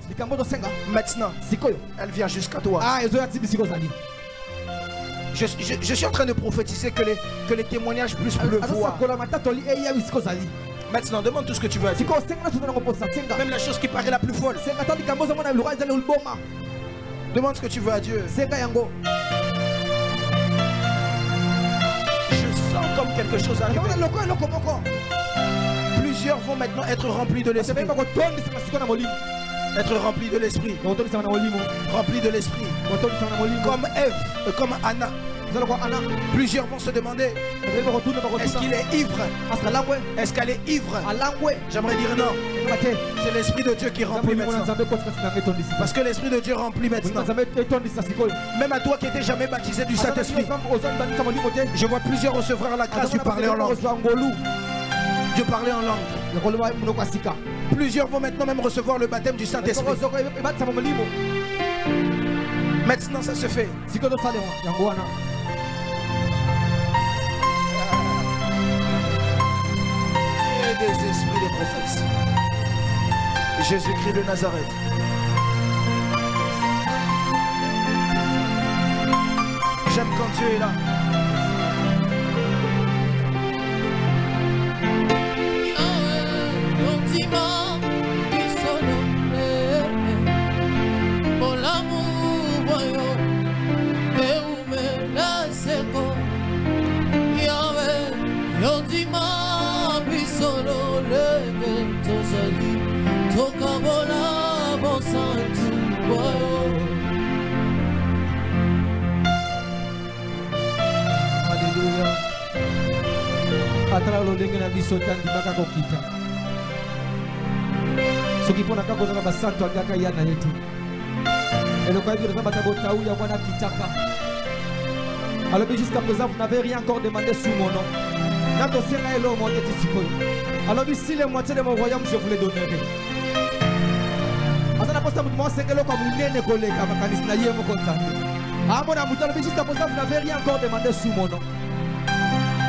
maintenant, elle vient jusqu'à toi. Je suis en train de prophétiser que les témoignages puissent pleuvoir. Maintenant, demande tout ce que tu veux à Dieu. Même la chose qui paraît la plus folle. Demande ce que tu veux à Dieu. Je sens comme quelque chose arrive. Plusieurs vont maintenant être remplis de l'esprit. Être remplis de l'esprit. Remplis de l'esprit. Comme Ève, comme Anna. Plusieurs vont se demander, est-ce qu'il est ivre? Est-ce qu'elle est ivre? J'aimerais dire non. C'est l'Esprit de Dieu qui remplit maintenant. Parce que l'Esprit de Dieu remplit maintenant. Même à toi qui n'étais jamais baptisé du Saint-Esprit, je vois plusieurs recevoir la grâce du parler en langue. Dieu parlait en langue. Plusieurs vont maintenant même recevoir le baptême du Saint-Esprit. Maintenant ça se fait. Et des esprits de prophétie. Jésus-Christ de Nazareth. J'aime quand Dieu est là. Mola Alléluia. Atala lolenge na biso tandimaka kokita. Soki mpona kaka kozala basanto angaka ya na ye te. Eloko yebi eza bato botauya mwana kitaka. Alors jusqu'à présent vous n'avez rien encore demandé sous mon nom. Nakosenga elo monte tisikoyo. Alors si les moitiés de mon royaume je vous les donnerai. Azana posta mutu mo sengelo kwa munene koleka makanisi na ye moko nzambe. Amona mutu alors jusqu'à présent vous n'avez rien encore demandé sous mon nom.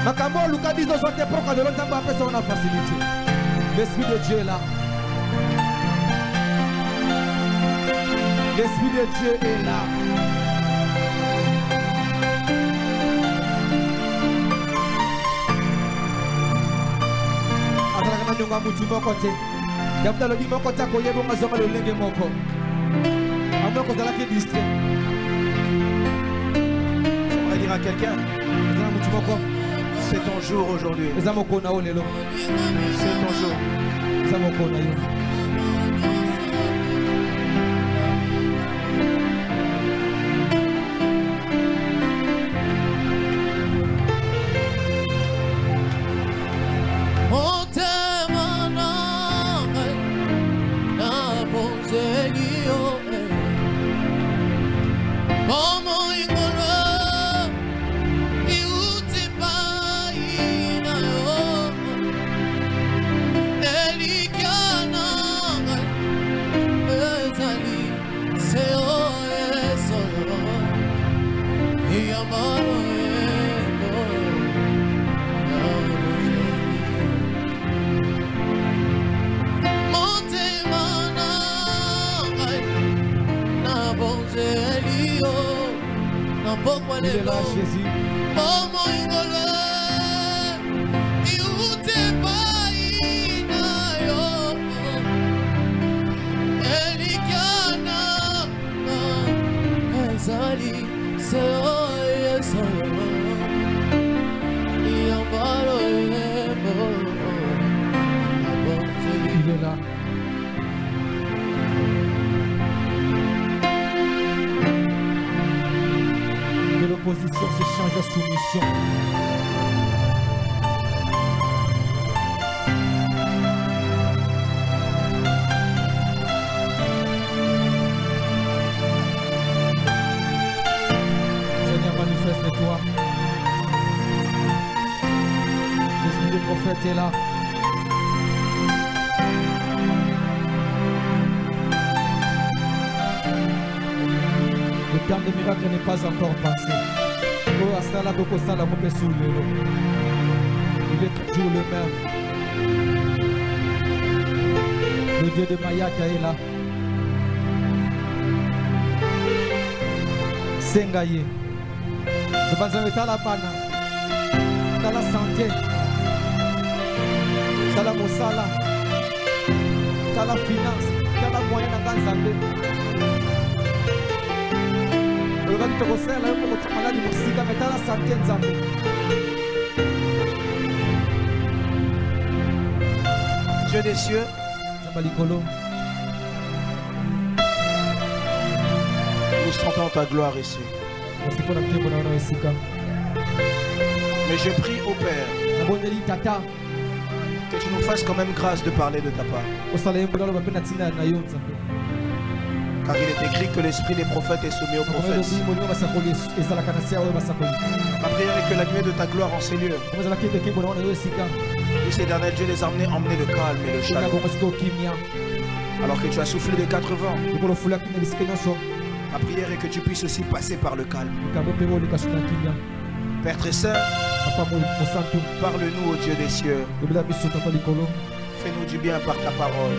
Makambo luka bizo zote proka de l'autre nzambe apesa ona facilité. L'esprit de Dieu est là. L'esprit de Dieu est là. Nyonga mutu moko te yafuta lobi moko te akoyeba onga zonga lolenge moko amoko ozalaki distrait. J'aimerais dire à quelqu'un, ezala mutu moko c'est ton jour aujourd'hui. eza moko na yo lelo, C'est ton jour. eza moko na yo. Il est là, Jésus. Il est là. L'opposition se change à soumission. Seigneur, manifeste-toi. L'esprit du prophète est là. Le temps de miracle n'est pas encore passé. Il est toujours le même. Le Dieu de Mayaka est là. Sengaye. Le Banzame Tala Bana. Tala santé. Tala Mosala. Tala finance. Tala moyen dans Ganzambe. Dieu des cieux, nous sentons ta gloire ici. Mais je prie au Père que tu nous fasses quand même grâce de parler de ta part. Car il est écrit que l'esprit des prophètes est soumis aux prophètes. Ma prière est que la nuée de ta gloire en ces lieux puisse, éternel Dieu, les emmener le calme et le chaleur. Alors que tu as soufflé des 4 vents, ma prière est que tu puisses aussi passer par le calme. Père très saint, parle-nous au Dieu des cieux. Fais-nous du bien par ta parole.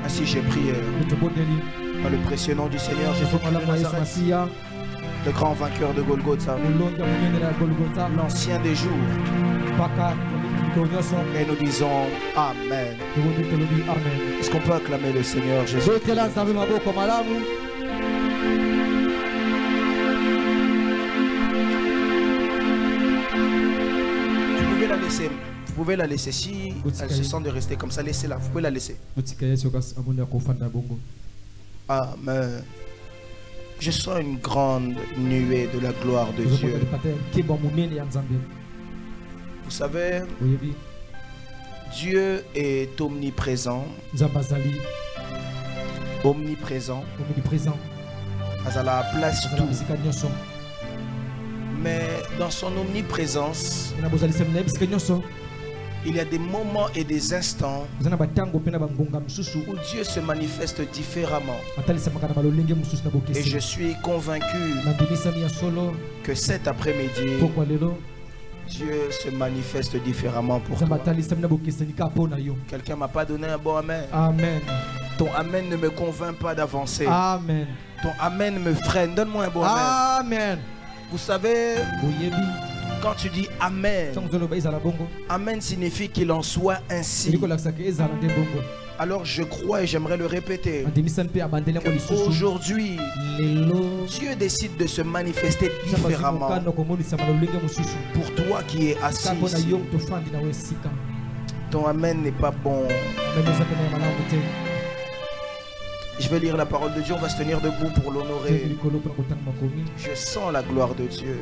Ainsi j'ai prié. Dans le précieux nom du Seigneur Jésus, le grand vainqueur de Golgotha, l'ancien des jours. Et nous disons Amen. Est-ce qu'on peut acclamer le Seigneur Jésus? Vous pouvez la laisser. Si elle se sent de rester comme ça, laissez-la. Vous pouvez la laisser. Amen. Je sens une grande nuée de la gloire de Dieu. Vous savez, Dieu est omniprésent. Omniprésent. Azala place tout. Mais dans son omniprésence, il y a des moments et des instants où Dieu se manifeste différemment. Et je suis convaincu que cet après-midi, Dieu se manifeste différemment pour toi. Quelqu'un m'a pas donné un bon amen. Amen. Ton amen ne me convainc pas d'avancer. Amen. Ton amen me freine. Donne-moi un bon amen. Amen. Vous savez, quand tu dis amen, amen signifie qu'il en soit ainsi. Alors je crois et j'aimerais le répéter. Aujourd'hui, Dieu décide de se manifester différemment pour toi qui es assis ici. Ton amen n'est pas bon. Je vais lire la parole de Dieu, on va se tenir debout pour l'honorer. Je sens la gloire de Dieu.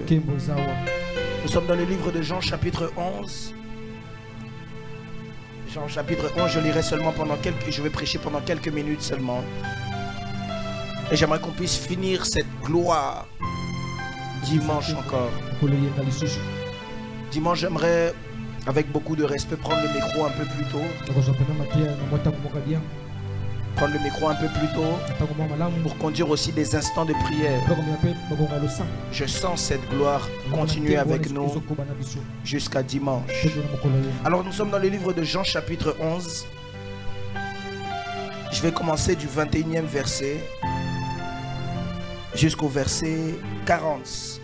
Nous sommes dans le livre de Jean chapitre 11. Jean chapitre 11, je lirai seulement je vais prêcher pendant quelques minutes seulement. Et j'aimerais qu'on puisse finir cette gloire dimanche encore. Dimanche, j'aimerais, avec beaucoup de respect, prendre le micro un peu plus tôt. Prendre le micro un peu plus tôt pour conduire aussi des instants de prière. Je sens cette gloire continuer avec nous jusqu'à dimanche. Alors nous sommes dans le livre de Jean chapitre 11. Je vais commencer du 21e verset jusqu'au verset 40.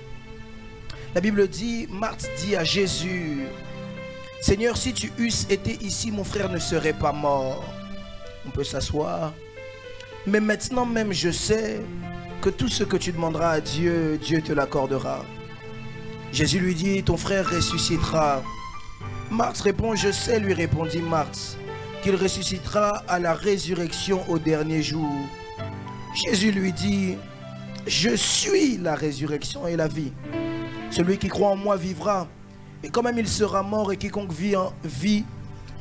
La Bible dit, Marthe dit à Jésus, Seigneur, si tu eusses été ici, mon frère ne serait pas mort. On peut s'asseoir. Mais maintenant même, je sais que tout ce que tu demanderas à Dieu, Dieu te l'accordera. Jésus lui dit, ton frère ressuscitera. Marthe répond, je sais, lui répondit Marthe, qu'il ressuscitera à la résurrection au dernier jour. Jésus lui dit, je suis la résurrection et la vie. Celui qui croit en moi vivra. Et quand même il sera mort, et quiconque vit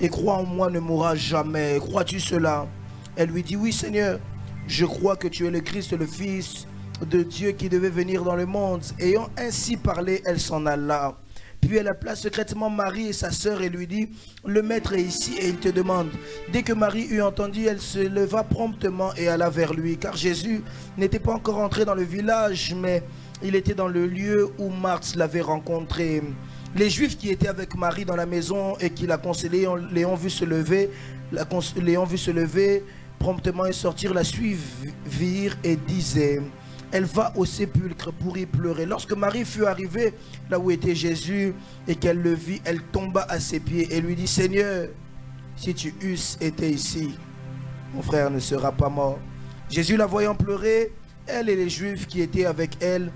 et croit en moi ne mourra jamais. Crois-tu cela? Elle lui dit, oui Seigneur, je crois que tu es le Christ, le Fils de Dieu qui devait venir dans le monde. Ayant ainsi parlé, elle s'en alla. Puis elle appela secrètement Marie et sa sœur et lui dit, le maître est ici et il te demande. Dès que Marie eut entendu, elle se leva promptement et alla vers lui. Car Jésus n'était pas encore entré dans le village, mais il était dans le lieu où Marthe l'avait rencontré. Les Juifs qui étaient avec Marie dans la maison et qui la consolaient, les ont vu se lever, promptement et sortir, la suivirent et disaient, elle va au sépulcre pour y pleurer. Lorsque Marie fut arrivée là où était Jésus et qu'elle le vit, elle tomba à ses pieds et lui dit, Seigneur, si tu eusses été ici, mon frère ne sera pas mort. Jésus la voyant pleurer, elle et les Juifs qui étaient avec elle,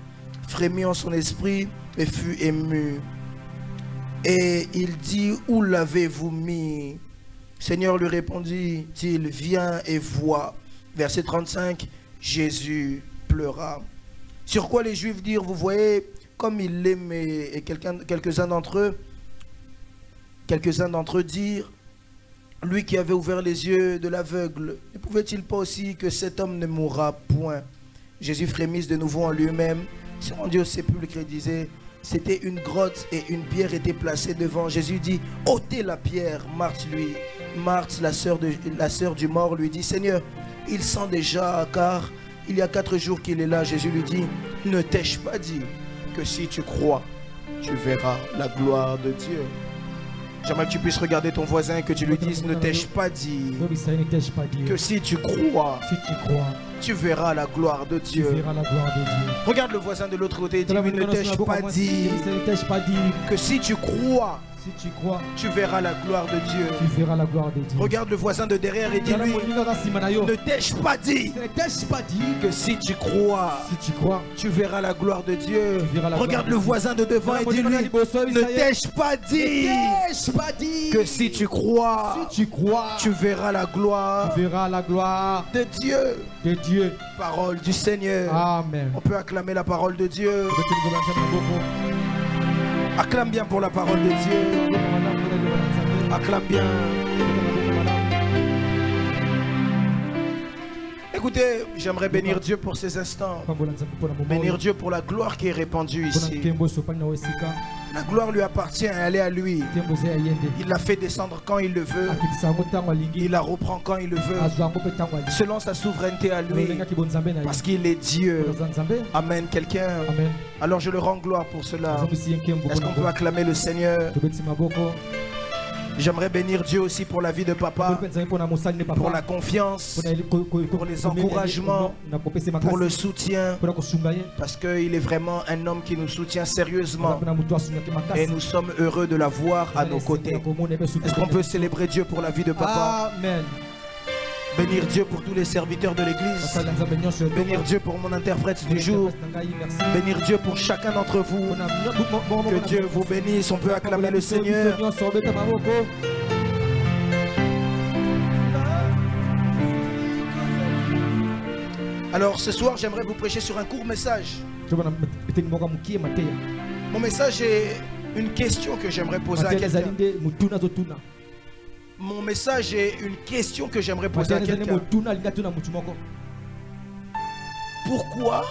frémit en son esprit et fut ému. Et il dit, où l'avez-vous mis? Seigneur, lui répondit-il, viens et vois. Verset 35, Jésus pleura. Sur quoi les Juifs dirent, vous voyez, comme il l'aimait. Et quelques-uns d'entre eux dirent, lui qui avait ouvert les yeux de l'aveugle, ne pouvait-il pas aussi que cet homme ne mourra point? Jésus frémit de nouveau en lui-même, se rendit au sépulcre et disait, c'était une grotte et une pierre était placée devant. Jésus dit, ôtez la pierre. Marthe, la sœur du mort, lui dit, Seigneur, il sent déjà, car il y a 4 jours qu'il est là. Jésus lui dit, ne t'ai-je pas dit que si tu crois, tu verras la gloire de Dieu? J'aimerais que tu puisses regarder ton voisin et que tu lui dises, ne t'ai-je pas dit que si tu crois, tu verras la gloire de Tu Dieu. verras la gloire de Dieu. Regarde le voisin de l'autre côté et dis-lui, ne t'ai-je pas dit que si tu crois, Si tu crois, tu verras la gloire de Dieu. tu verras la gloire de Dieu. Regarde le voisin de derrière et dis-lui, ne t'ai-je pas dit que si tu crois, Si tu crois, tu verras la gloire de Dieu. Tu verras la Regarde gloire le de voisin de devant et dis-lui, ne t'ai-je pas dit que si tu crois, si tu crois, tu verras la gloire tu verras la gloire de Dieu. de Dieu. Parole du Seigneur. Amen. On peut acclamer la parole de Dieu. Acclame bien pour la parole de Dieu. Acclame bien. Écoutez, j'aimerais bénir Dieu pour ces instants. Bénir Dieu pour la gloire qui est répandue ici. La gloire lui appartient, elle est à lui. Il la fait descendre quand il le veut. Il la reprend quand il le veut. Selon sa souveraineté à lui. Parce qu'il est Dieu. Amen. Quelqu'un. Alors je le rends gloire pour cela. Est-ce qu'on peut acclamer le Seigneur? J'aimerais bénir Dieu aussi pour la vie de papa, pour la confiance, pour les encouragements, pour le soutien, parce qu'il est vraiment un homme qui nous soutient sérieusement et nous sommes heureux de l'avoir à nos côtés. Est-ce qu'on peut célébrer Dieu pour la vie de papa? Amen. Bénir Dieu pour tous les serviteurs de l'église. Bénir Dieu pour mon interprète du jour. Bénir Dieu pour chacun d'entre vous. Que Dieu vous bénisse. On peut acclamer le Seigneur. Alors ce soir, j'aimerais vous prêcher sur un court message. Mon message est une question que j'aimerais poser à quelqu'un. Mon message est une question que j'aimerais poser à quelqu'un. Pourquoi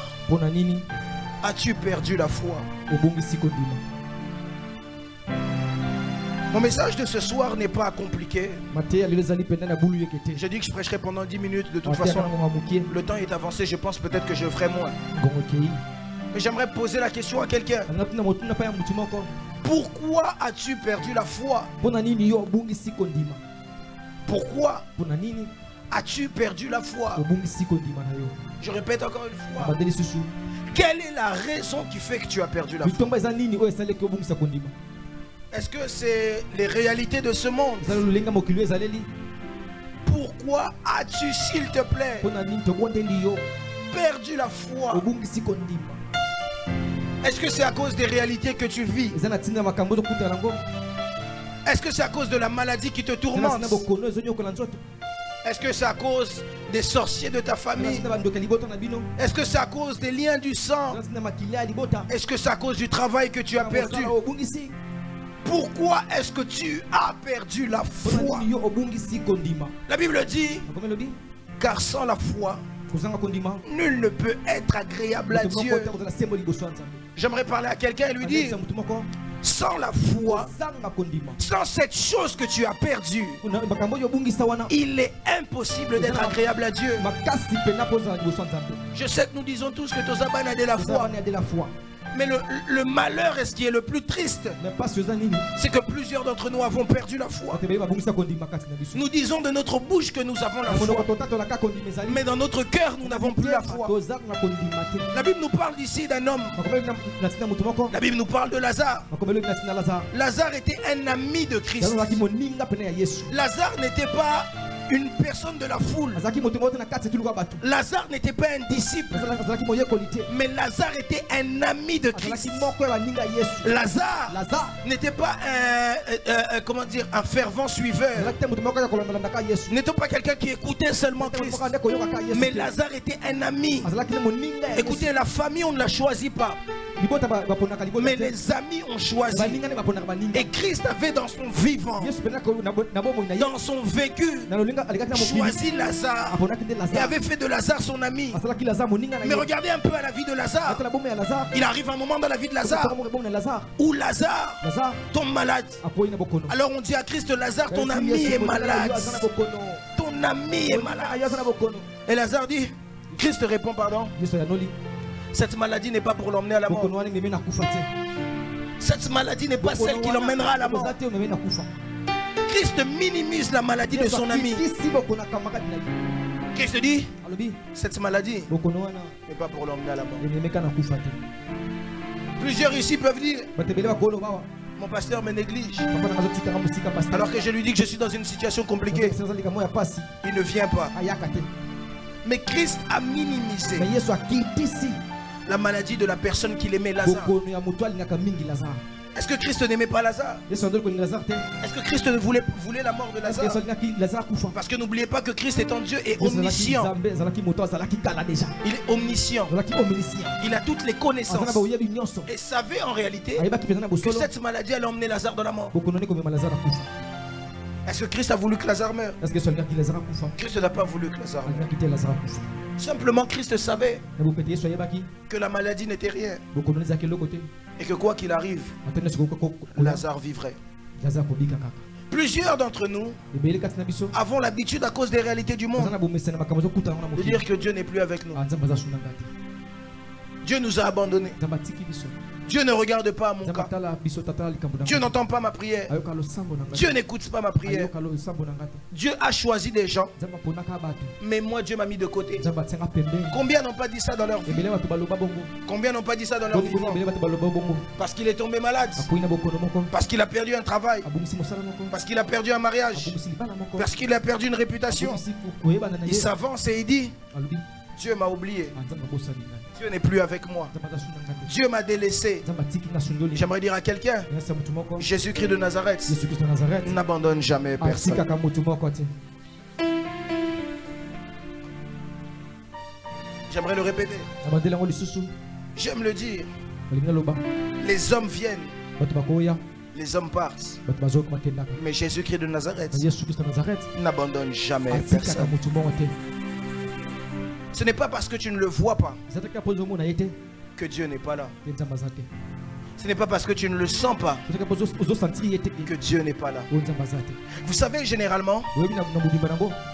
as-tu perdu la foi? Mon message de ce soir n'est pas compliqué. J'ai dit que je prêcherai pendant 10 minutes. De toute façon, le temps est avancé. Je pense peut-être que je ferai moins. Mais j'aimerais poser la question à quelqu'un. Pourquoi as-tu perdu la foi? Pourquoi as-tu perdu la foi? Je répète encore une fois. Quelle est la raison qui fait que tu as perdu la foi? Est-ce que c'est les réalités de ce monde? Pourquoi as-tu, s'il te plaît, perdu la foi? Est-ce que c'est à cause des réalités que tu vis? Est-ce que c'est à cause de la maladie qui te tourmente? Est-ce que c'est à cause des sorciers de ta famille? Est-ce que c'est à cause des liens du sang? Est-ce que c'est à cause du travail que tu as perdu? Pourquoi est-ce que tu as perdu la foi? La Bible dit, car sans la foi, nul ne peut être agréable à Dieu. J'aimerais parler à quelqu'un et lui dire, sans la foi, sans cette chose que tu as perdue, il est impossible d'être agréable à Dieu. Je sais que nous disons tous que Tozaba n'a de la foi. Mais le malheur, est-ce qui est le plus triste, c'est que plusieurs d'entre nous avons perdu la foi. Nous disons de notre bouche que nous avons la foi, mais dans notre cœur, nous n'avons plus la foi. La Bible nous parle ici d'un homme. La Bible nous parle de Lazare. Lazare était un ami de Christ. Lazare n'était pas une personne de la foule. Lazare n'était pas un disciple, mais Lazare était un ami de Christ. Lazare n'était pas comment dire, un fervent suiveur, n'était pas quelqu'un qui écoutait seulement Christ, mais Lazare était un ami. Écoutez, la famille, on ne la choisit pas, mais les amis ont choisi. Et Christ avait dans son vivant, dans son vécu, choisi Lazare et avait fait de Lazare son ami. Mais regardez un peu à la vie de Lazare. Il arrive un moment dans la vie de Lazare où Lazare tombe malade. Alors on dit à Christ, Lazare, ton ami est malade. Ton ami est malade. Et Lazare dit, Christ répond, pardon, cette maladie n'est pas pour l'emmener à la mort. Cette maladie n'est pas celle qui l'emmènera à la mort. Christ minimise la maladie de son ami. Christ dit, cette maladie n'est pas pour l'emmener à la mort. Plusieurs ici peuvent dire, mon pasteur me néglige. Alors que je lui dis que je suis dans une situation compliquée. Il ne vient pas. Mais Christ a minimisé la maladie de la personne qu'il aimait, Lazare. Est-ce que Christ n'aimait pas Lazare? Est-ce que Christ ne voulait la mort de Lazare? Parce que n'oubliez pas que Christ étant Dieu est omniscient. Il est omniscient. Il a toutes les connaissances. Et savait en réalité que cette maladie allait emmener Lazare dans la mort. Est-ce que Christ a voulu que Lazare meure? Christ n'a pas voulu que Lazare meure. Simplement Christ savait que la maladie n'était rien. Et que quoi qu'il arrive, Lazare vivrait. Plusieurs d'entre nous avons l'habitude à cause des réalités du monde de dire que Dieu n'est plus avec nous. Dieu nous a abandonnés. Dieu ne regarde pas mon cas. Dieu n'entend pas ma prière. Dieu n'écoute pas ma prière. Dieu a choisi des gens, mais moi Dieu m'a mis de côté. Combien n'ont pas dit ça dans leur vie? Combien n'ont pas dit ça dans leur vie? Parce qu'il est tombé malade, parce qu'il a perdu un travail, parce qu'il a perdu un mariage, parce qu'il a perdu une réputation. Il s'avance et il dit, Dieu m'a oublié. Dieu n'est plus avec moi. Dieu m'a délaissé. J'aimerais dire à quelqu'un, Jésus-Christ de Nazareth n'abandonne jamais personne. J'aimerais le répéter. J'aime le dire. Les hommes viennent, les hommes partent. Mais Jésus-Christ de Nazareth n'abandonne jamais personne. Ce n'est pas parce que tu ne le vois pas que Dieu n'est pas là. Ce n'est pas parce que tu ne le sens pas que Dieu n'est pas là. Vous savez, généralement,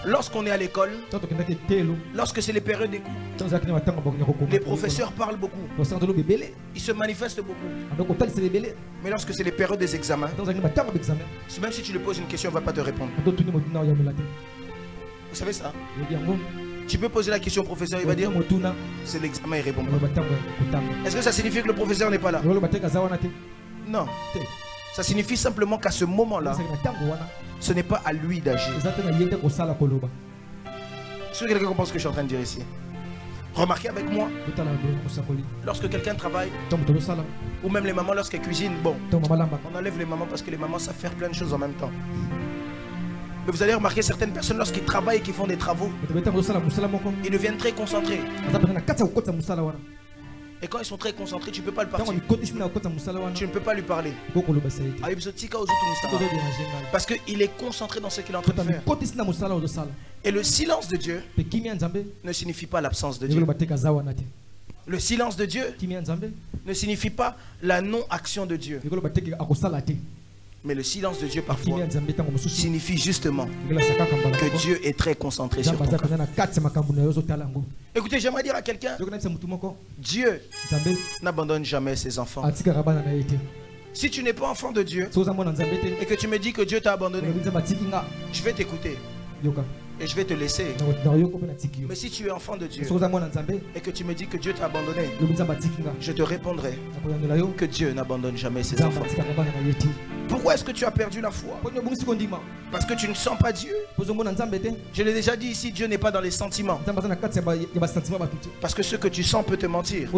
lorsqu'on est à l'école, lorsque c'est les périodes des cours, les professeurs parlent beaucoup. Ils se manifestent beaucoup. Mais lorsque c'est les périodes des examens, même si tu lui poses une question, il ne va pas te répondre. Vous savez ça? Tu peux poser la question au professeur, il va dire c'est l'examen, il répond pas. Est-ce que ça signifie que le professeur n'est pas là? Non. Ça signifie simplement qu'à ce moment-là, ce n'est pas à lui d'agir. Est-ce que quelqu'un comprend ce que je suis en train de dire ici? Remarquez avec moi, lorsque quelqu'un travaille, ou même les mamans lorsqu'elles cuisinent, bon, on enlève les mamans parce que les mamans savent faire plein de choses en même temps. Mais vous allez remarquer certaines personnes lorsqu'ils travaillent et qu'ils font des travaux, ils deviennent très concentrés. Et quand ils sont très concentrés, tu ne peux pas le partir. Tu ne peux pas lui parler. Parce qu'il est concentré dans ce qu'il est en train de faire. Et le silence de Dieu ne signifie pas l'absence de Dieu. Le silence de Dieu ne signifie pas la non-action de Dieu. Mais le silence de Dieu parfois signifie justement que Dieu est très concentré sur ton cœur. Écoutez, j'aimerais dire à quelqu'un, Dieu n'abandonne jamais ses enfants. Si tu n'es pas enfant de Dieu et que tu me dis que Dieu t'a abandonné, je vais t'écouter et je vais te laisser. Mais si tu es enfant de Dieu et que tu me dis que Dieu t'a abandonné, je te répondrai que Dieu n'abandonne jamais ses enfants. Pourquoi est-ce que tu as perdu la foi? Parce que tu ne sens pas Dieu. Je l'ai déjà dit ici, Dieu n'est pas dans les sentiments. Parce que ce que tu sens peut te mentir.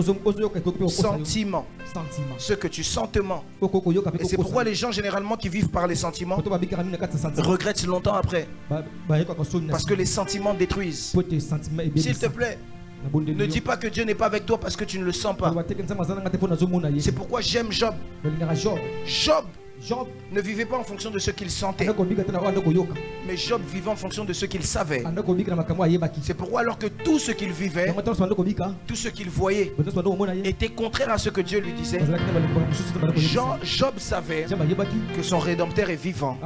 Sentiments. Ce que tu sens te ment. Et c'est pourquoi les gens généralement qui vivent par les sentiments regrettent longtemps après. Parce que les sentiments détruisent. S'il te plaît, ne dis pas que Dieu n'est pas avec toi parce que tu ne le sens pas. C'est pourquoi j'aime Job. Job ne vivait pas en fonction de ce qu'il sentait, mais Job vivait en fonction de ce qu'il savait. C'est pourquoi alors que tout ce qu'il vivait, tout ce qu'il voyait était contraire à ce que Dieu lui disait, Job savait que son Rédempteur est vivant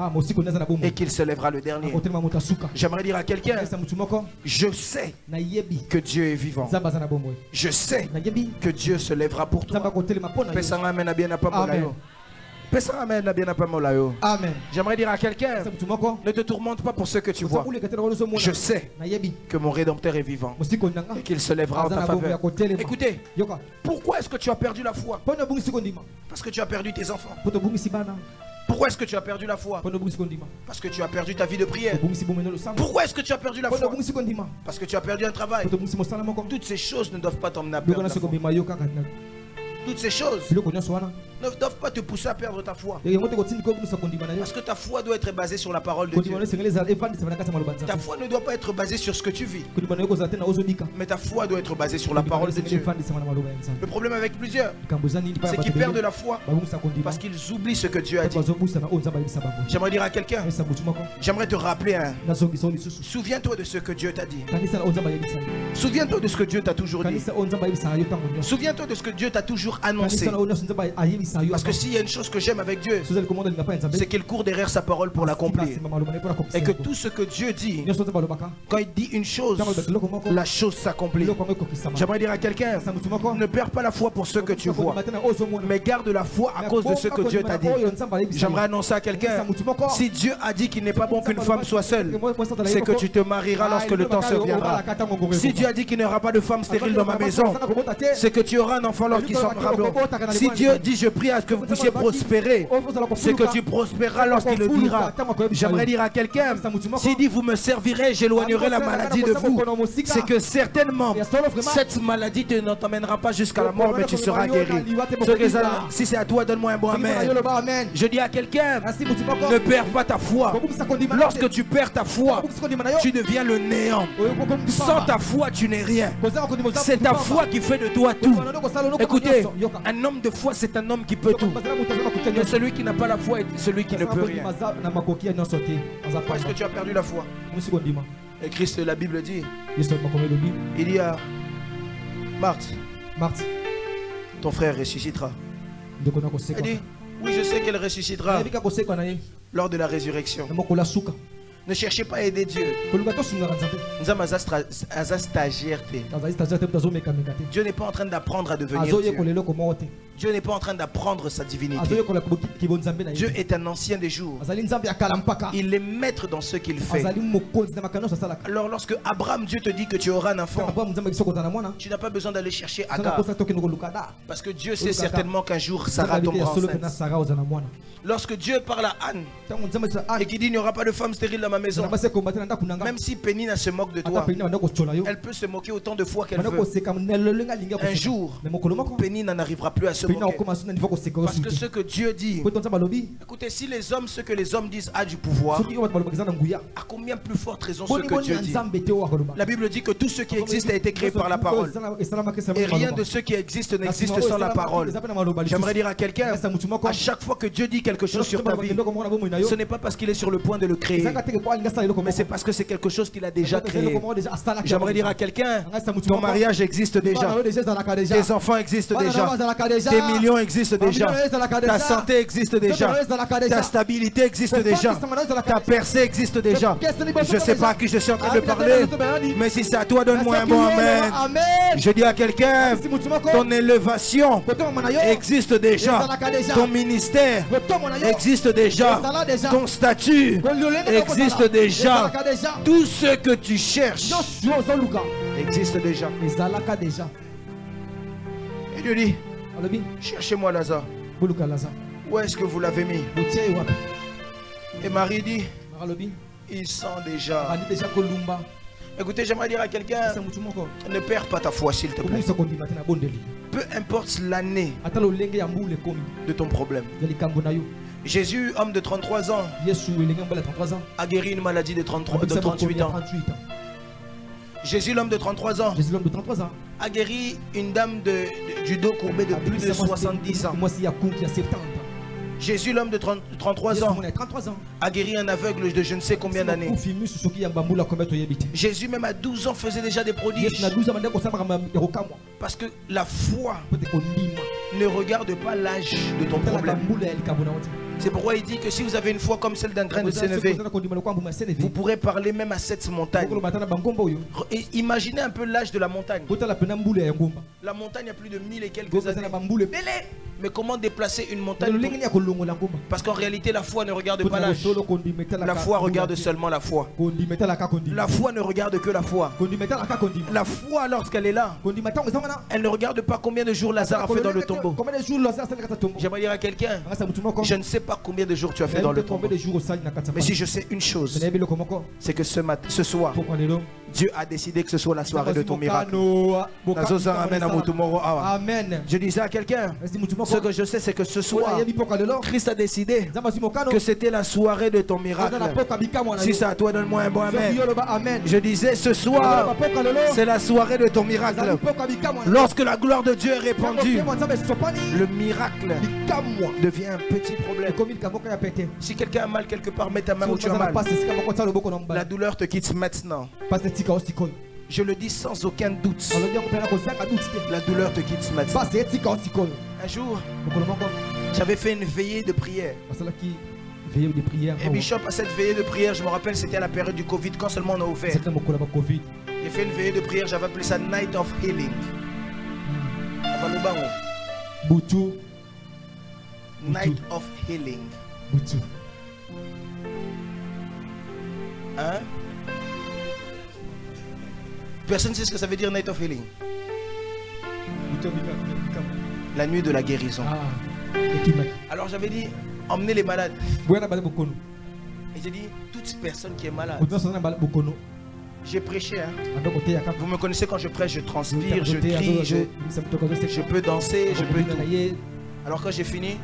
et qu'il se lèvera le dernier. J'aimerais dire à quelqu'un, je sais que Dieu est vivant. Je sais que Dieu se lèvera pour toi. Amen. J'aimerais dire à quelqu'un, ne te tourmente pas pour ce que tu vois. Je sais que mon Rédempteur est vivant et qu'il se lèvera en ta faveur. Écoutez, pourquoi est-ce que tu as perdu la foi? Parce que tu as perdu tes enfants. Pourquoi est-ce que tu as perdu la foi? Parce que tu as perdu ta vie de prière. Pourquoi est-ce que tu as perdu la foi? Parce que tu as perdu un travail. Toutes ces choses ne doivent pas t'emmener à perdre ta foi. Toutes ces choses ne doivent pas te pousser à perdre ta foi. Parce que ta foi doit être basée sur la parole de Dieu. Ta foi ne doit pas être basée sur ce que tu vis. Mais ta foi doit être basée sur la parole de Dieu. Le problème avec plusieurs, c'est qu'ils perdent la foi parce qu'ils oublient ce que Dieu a dit. J'aimerais dire à quelqu'un, j'aimerais te rappeler, souviens-toi de ce que Dieu t'a dit. Souviens-toi de ce que Dieu t'a toujours dit. Souviens-toi de ce que Dieu t'a toujours annoncé. Parce que s'il y a une chose que j'aime avec Dieu, c'est qu'il court derrière sa parole pour l'accomplir. Et que tout ce que Dieu dit, quand il dit une chose, la chose s'accomplit. J'aimerais dire à quelqu'un, ne perds pas la foi pour ce que tu vois, mais garde la foi à cause de ce que Dieu t'a dit. J'aimerais annoncer à quelqu'un, si Dieu a dit qu'il n'est pas bon qu'une femme soit seule, c'est que tu te marieras lorsque le temps se viendra. Si Dieu a dit qu'il n'y aura pas de femme stérile dans ma maison, c'est que tu auras un enfant lorsqu'il sera blanc. Si Dieu dit je prie à ce que vous puissiez prospérer, c'est que tu prospéreras lorsqu'il le dira. J'aimerais dire à quelqu'un, s'il dit vous me servirez, j'éloignerai la maladie de vous, c'est que certainement cette maladie ne t'emmènera pas jusqu'à la mort, mais tu seras guéri. Si c'est à toi, donne-moi un bon amen. Je dis à quelqu'un, ne perds pas ta foi. Lorsque tu perds ta foi, tu deviens le néant. Sans ta foi, tu n'es rien. C'est ta foi qui fait de toi tout. Écoutez, un homme de foi, c'est un homme qui peut tout. Mais celui qui n'a pas la foi est celui qui ne peut rien. Pourquoi est-ce que tu as perdu la foi? Et Christ, la Bible dit, il y a Marthe, ton frère ressuscitera. Il dit, oui, je sais qu'elle ressuscitera lors de la résurrection. Ne cherchez pas à aider Dieu. Dieu n'est pas en train d'apprendre à devenir Dieu. Dieu n'est pas en train d'apprendre sa divinité. Dieu est un ancien des jours. Il est maître dans ce qu'il fait. Alors lorsque Abraham, Dieu te dit que tu auras un enfant, tu n'as pas besoin d'aller chercher Agar. Parce que Dieu sait certainement qu'un jour Sarah tombera enceinte. Lorsque Dieu parle à Anne et qu'il dit il n'y aura pas de femme stérile dans ma maison, même si Pénina se moque de toi, elle peut se moquer autant de fois qu'elle veut. Un jour, Pénina n'arrivera plus à se moquer. Parce que ce que Dieu dit, écoutez, si les hommes, ce que les hommes disent a du pouvoir, à combien plus forte raison ce que Dieu dit? La Bible dit que tout ce qui existe a été créé par la parole. Et rien de ce qui existe n'existe sans la parole. J'aimerais dire à quelqu'un, à chaque fois que Dieu dit quelque chose sur ta vie, ce n'est pas parce qu'il est sur le point de le créer, mais c'est parce que c'est quelque chose qu'il a déjà créé. J'aimerais dire à quelqu'un, ton mariage existe déjà, tes enfants existent déjà, tes millions existent déjà, ta santé existe déjà, ta stabilité existe déjà, ta percée existe déjà. Je ne sais pas à qui je suis en train de parler, mais si c'est à toi, donne-moi un bon amen. Je dis à quelqu'un, ton élévation existe déjà, ton ministère existe déjà, ton statut existe déjà, tout ce que tu cherches existe déjà. Et Dieu dit, cherchez-moi Lazare. Où est-ce que vous l'avez mis? Et Marie dit, il sent déjà. Écoutez, j'aimerais dire à quelqu'un, ne perds pas ta foi s'il te plaît. Peu importe l'année de ton problème. Jésus, homme de 33 ans, a guéri une maladie de 38 ans. Jésus, l'homme de 33 ans, a guéri une dame du dos courbé de plus de 70 ans. Jésus, l'homme de 33 ans, a guéri un aveugle de je ne sais combien d'années. Jésus, même à 12 ans, faisait déjà des prodiges. Parce que la foi ne regarde pas l'âge de ton problème. C'est pourquoi il dit que si vous avez une foi comme celle d'un grain de sénévé, vous pourrez parler même à cette montagne. Et imaginez un peu l'âge de la montagne. La montagne a plus de 1000 et quelques années. Mais comment déplacer une montagne? Parce qu'en réalité, la foi ne regarde pas l'âge. La foi regarde seulement la foi. La foi ne regarde que la foi. La foi, lorsqu'elle est là, elle ne regarde pas combien de jours Lazare a fait dans le tombeau. J'aimerais dire à quelqu'un, je ne sais pas combien de jours tu as fait dans le tombeau. Mais si je sais une chose, c'est que ce soir, Dieu a décidé que ce soit la soirée de ton miracle. Amen. Je disais à quelqu'un, ce que je sais, c'est que ce soir, Christ a décidé que c'était la soirée de ton miracle. Si c'est à toi, donne-moi un bon amen. Je disais, ce soir, c'est la soirée de ton miracle. Lorsque la gloire de Dieu est répandue, le miracle devient un petit problème. Si quelqu'un a mal quelque part, mets ta main où tu as mal. La douleur te quitte maintenant. Je le dis sans aucun doute. La douleur te quitte maintenant. Un jour, j'avais fait une veillée de prière. Et Bishop, à cette veillée de prière, je me rappelle, c'était à la période du Covid, quand seulement on a ouvert. J'ai fait une veillée de prière, j'avais appelé ça Night of Healing. Night of Healing. Hein? Personne ne sait ce que ça veut dire Night of Healing. La nuit de la guérison. Alors j'avais dit, emmenez les malades. Et j'ai dit, toute personne qui est malade. J'ai prêché. Hein. Vous me connaissez, quand je prêche, je transpire, je crie, je peux danser, je peux tout. Alors quand j'ai fini,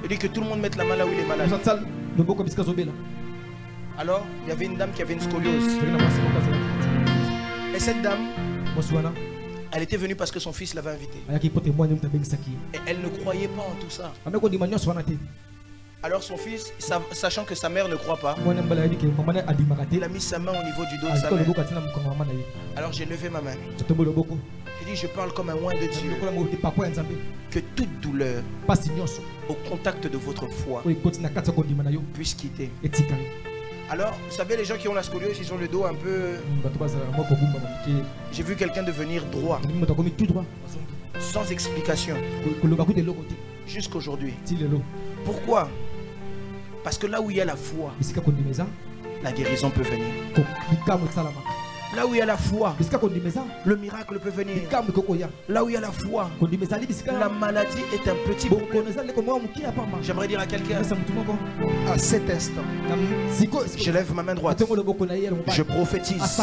il dit que tout le monde mette la main là où il est malade. Alors, il y avait une dame qui avait une scoliose. Et cette dame, elle était venue parce que son fils l'avait invitée. Et elle ne croyait pas en tout ça. Alors son fils, sachant que sa mère ne croit pas, il a mis sa main au niveau du dos de sa mère. Alors j'ai levé ma main. J'ai dit, je parle comme un oint de Dieu. Que toute douleur au contact de votre foi puisse quitter. Alors, vous savez, les gens qui ont la scoliose, ils ont le dos un peu... J'ai vu quelqu'un devenir droit, sans explication, jusqu'aujourd'hui. Pourquoi? Parce que là où il y a la foi, la guérison peut venir. Là où il y a la foi, le miracle peut venir. Là où il y a la foi, la maladie est un petit problème. J'aimerais dire à quelqu'un, à cet instant, je lève ma main droite, je prophétise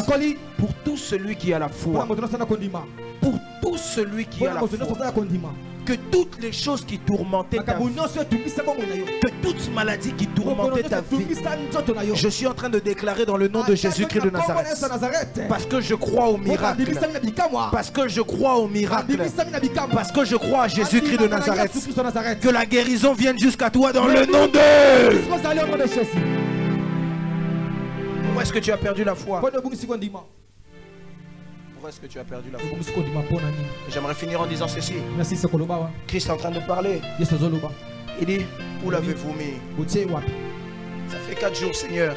pour tout celui qui a la foi, pour tout celui qui a la foi, que toutes les choses qui tourmentaient ta vie, que toute maladie qui tourmentait ta vie, je suis en train de déclarer dans le nom de Jésus-Christ de Nazareth, parce que je crois au miracle, parce que je crois au miracle, parce que je crois à Jésus-Christ de Nazareth, que la guérison vienne jusqu'à toi dans le nom de... Pourquoi est-ce que tu as perdu la foi? Pourquoi est-ce que tu as perdu la foi? J'aimerais finir en disant ceci. Christ est en train de parler. Il dit, où l'avez-vous mis? Ça fait 4 jours, Seigneur.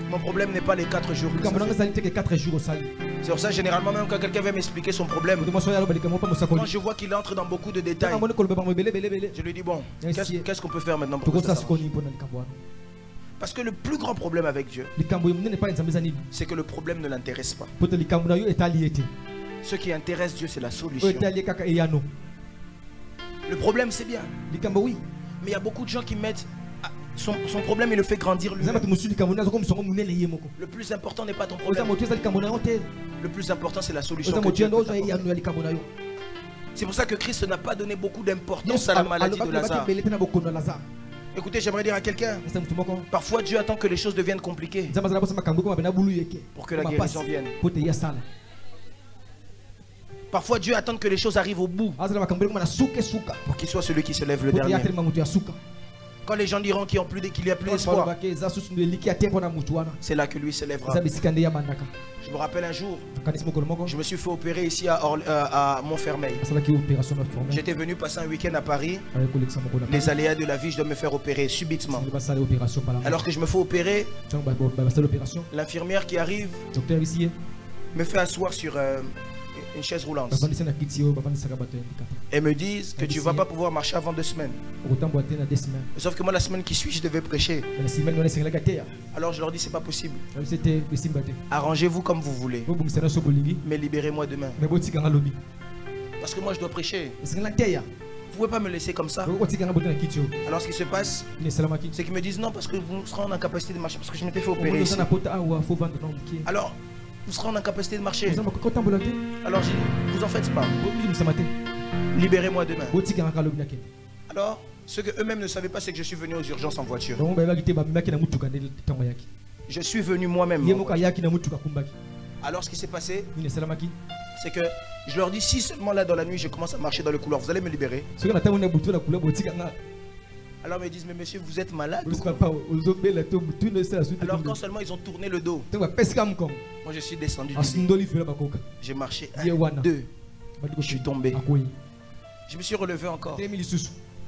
Mon problème n'est pas les 4 jours. C'est pour ça, généralement, même quand quelqu'un veut m'expliquer son problème, quand je vois qu'il entre dans beaucoup de détails, je lui dis, bon, qu'est-ce qu'on peut faire maintenant pour que ça marche? Parce que le plus grand problème avec Dieu, c'est que le problème ne l'intéresse pas. Ce qui intéresse Dieu, c'est la solution. Le problème, c'est bien. Mais il y a beaucoup de gens qui mettent son problème, il le fait grandir lui-même. Le plus important n'est pas ton problème. Le plus important, c'est la solution que Dieu peut t'apporter. C'est pour ça que Christ n'a pas donné beaucoup d'importance à la maladie de Lazare. Écoutez, j'aimerais dire à quelqu'un, parfois Dieu attend que les choses deviennent compliquées pour que la guérison vienne. Parfois Dieu attend que les choses arrivent au bout pour qu'il soit celui qui se lève le dernier. Quand les gens diront qu'il n'y a plus d'espoir, c'est là que lui se lèvera. Je me rappelle un jour, je me suis fait opérer ici à Montfermeil. J'étais venu passer un week-end à Paris. Les aléas de la vie, je dois me faire opérer subitement. Alors que je me fais opérer, l'infirmière qui arrive me fait asseoir sur une chaise roulante et me disent que tu ne vas pas pouvoir marcher avant 2 semaines. Sauf que moi, la semaine qui suit, je devais prêcher. Alors je leur dis, c'est pas possible. Arrangez-vous comme vous voulez, mais libérez-moi demain. Parce que moi, je dois prêcher. Vous ne pouvez pas me laisser comme ça. Alors ce qui se passe, c'est qu'ils me disent non, parce que vous serez en incapacité de marcher, parce que je m'étais fait opérer ici. Alors, vous serez en incapacité de marcher. Alors j'ai dit, vous en faites pas. Libérez-moi demain. Alors, ce que eux-mêmes ne savaient pas, c'est que je suis venu aux urgences en voiture. Je suis venu moi-même. Alors ce qui s'est passé, c'est que je leur dis, si seulement là dans la nuit je commence à marcher dans le couloir, vous allez me libérer. Alors ils me disent, mais monsieur, vous êtes malade? Alors quand seulement ils ont tourné le dos, moi je suis descendu. J'ai marché 1, 2, je suis tombé. Je me suis relevé encore.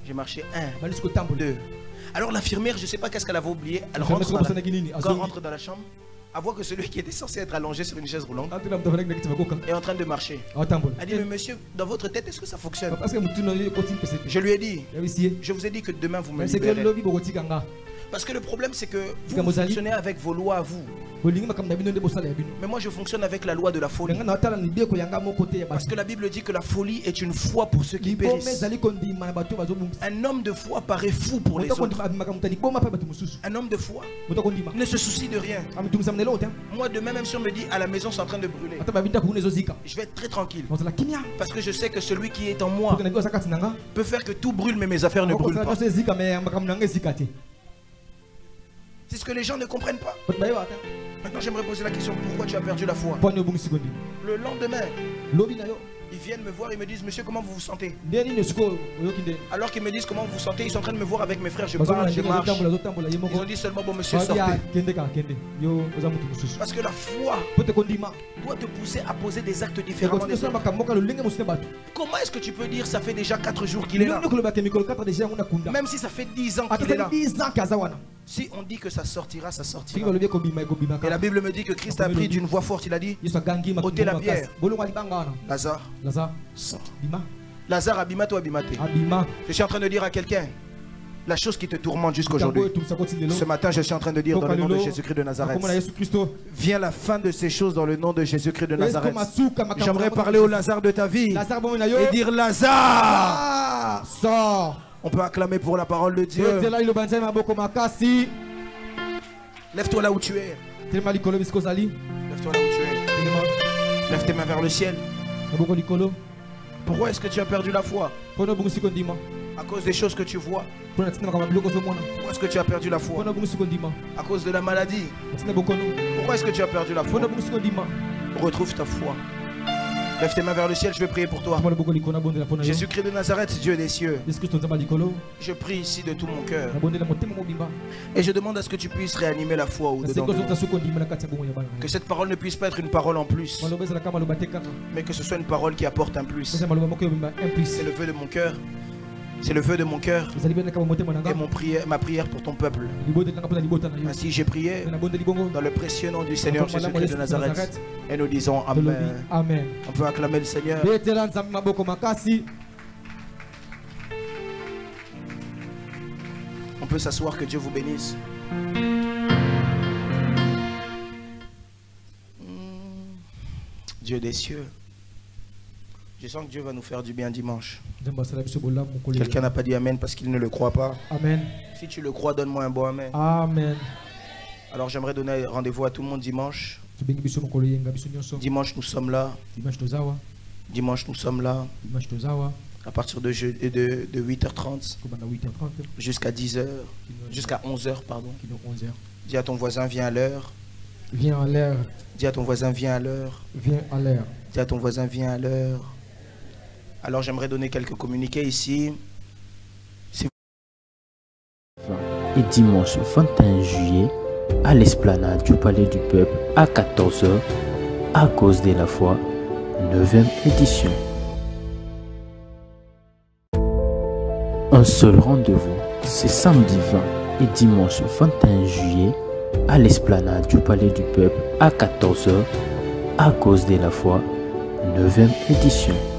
J'ai marché 1, 2. Alors l'infirmière, je ne sais pas qu'est-ce qu'elle avait oublié. Elle rentre dans la chambre. À voir que celui qui était censé être allongé sur une chaise roulante est en train de marcher. Elle dit, mais monsieur, dans votre tête, est-ce que ça fonctionne? Je lui ai dit, je vous ai dit que demain vous me libérez. Parce que le problème, c'est que vous fonctionnez avec vos lois à vous. Mais moi, je fonctionne avec la loi de la folie. Parce que la Bible dit que la folie est une foi pour ceux qui périssent. Un homme de foi paraît fou pour les autres. Un homme de foi ne se soucie de rien. Moi, demain, même si on me dit à la maison c'est en train de brûler, je vais être très tranquille. Parce que je sais que celui qui est en moi peut faire que tout brûle, mais mes affaires ne brûlent pas. C'est ce que les gens ne comprennent pas. Maintenant, j'aimerais poser la question, pourquoi tu as perdu la foi? Le lendemain, ils viennent me voir, ils me disent, monsieur, comment vous vous sentez? Alors qu'ils me disent comment vous vous sentez, ils sont en train de me voir avec mes frères, je parle, je marche. Ils ont dit seulement, bon monsieur, sortez. Parce que la foi doit te pousser à poser des actes différemment des autres. Comment est-ce que tu peux dire, ça fait déjà 4 jours qu'il est là? Même si ça fait 10 ans qu'il est là. Si on dit que ça sortira, ça sortira. Et la Bible me dit que Christ a pris d'une voix forte, il a dit, ôtez la pierre. Lazare, sors. Lazare, abima-toi, abima-te. Je suis en train de dire à quelqu'un la chose qui te tourmente jusqu'aujourd'hui. Ce matin, je suis en train de dire dans le nom de Jésus-Christ de Nazareth, viens la fin de ces choses dans le nom de Jésus-Christ de Nazareth. J'aimerais parler au Lazare de ta vie et dire, Lazare, sors. On peut acclamer pour la parole de Dieu. Lève-toi là où tu es. Lève-toi là où tu es. Lève tes mains vers le ciel. Pourquoi est-ce que tu as perdu la foi? À cause des choses que tu vois. Pourquoi est-ce que tu as perdu la foi? À cause de la maladie. Pourquoi est-ce que tu as perdu la foi? Retrouve ta foi. Lève tes mains vers le ciel, je vais prier pour toi. Jésus-Christ de Nazareth, Dieu des cieux, je prie ici de tout mon cœur. Et je demande à ce que tu puisses réanimer la foi au-dedans de moi. Que cette parole ne puisse pas être une parole en plus, mais que ce soit une parole qui apporte un plus. C'est le vœu de mon cœur. C'est le vœu de mon cœur et ma prière pour ton peuple. Ainsi j'ai prié dans le précieux nom du Seigneur Jésus-Christ de Nazareth. Et nous disons Amen. Amen. On peut acclamer le Seigneur. On peut s'asseoir, que Dieu vous bénisse. Dieu des cieux. Je sens que Dieu va nous faire du bien dimanche. Quelqu'un n'a pas dit Amen parce qu'il ne le croit pas. Amen. Si tu le crois, donne-moi un bon Amen. Amen. Alors j'aimerais donner rendez-vous à tout le monde dimanche. Dimanche nous sommes là. Dimanche nous sommes là. À partir de 8h30 jusqu'à 10h. Jusqu'à 11h, pardon. Dis à ton voisin, viens à l'heure. Viens à l'heure. Dis à ton voisin, viens à l'heure. Viens à l'heure. Dis à ton voisin, viens à l'heure. Alors j'aimerais donner quelques communiqués ici. Et dimanche 21 juillet, à l'esplanade du Palais du Peuple à 14h, à cause de la foi, 9e édition. Un seul rendez-vous, c'est samedi 20 et dimanche 21 juillet, à l'esplanade du Palais du Peuple à 14h, à cause de la foi, 9e édition.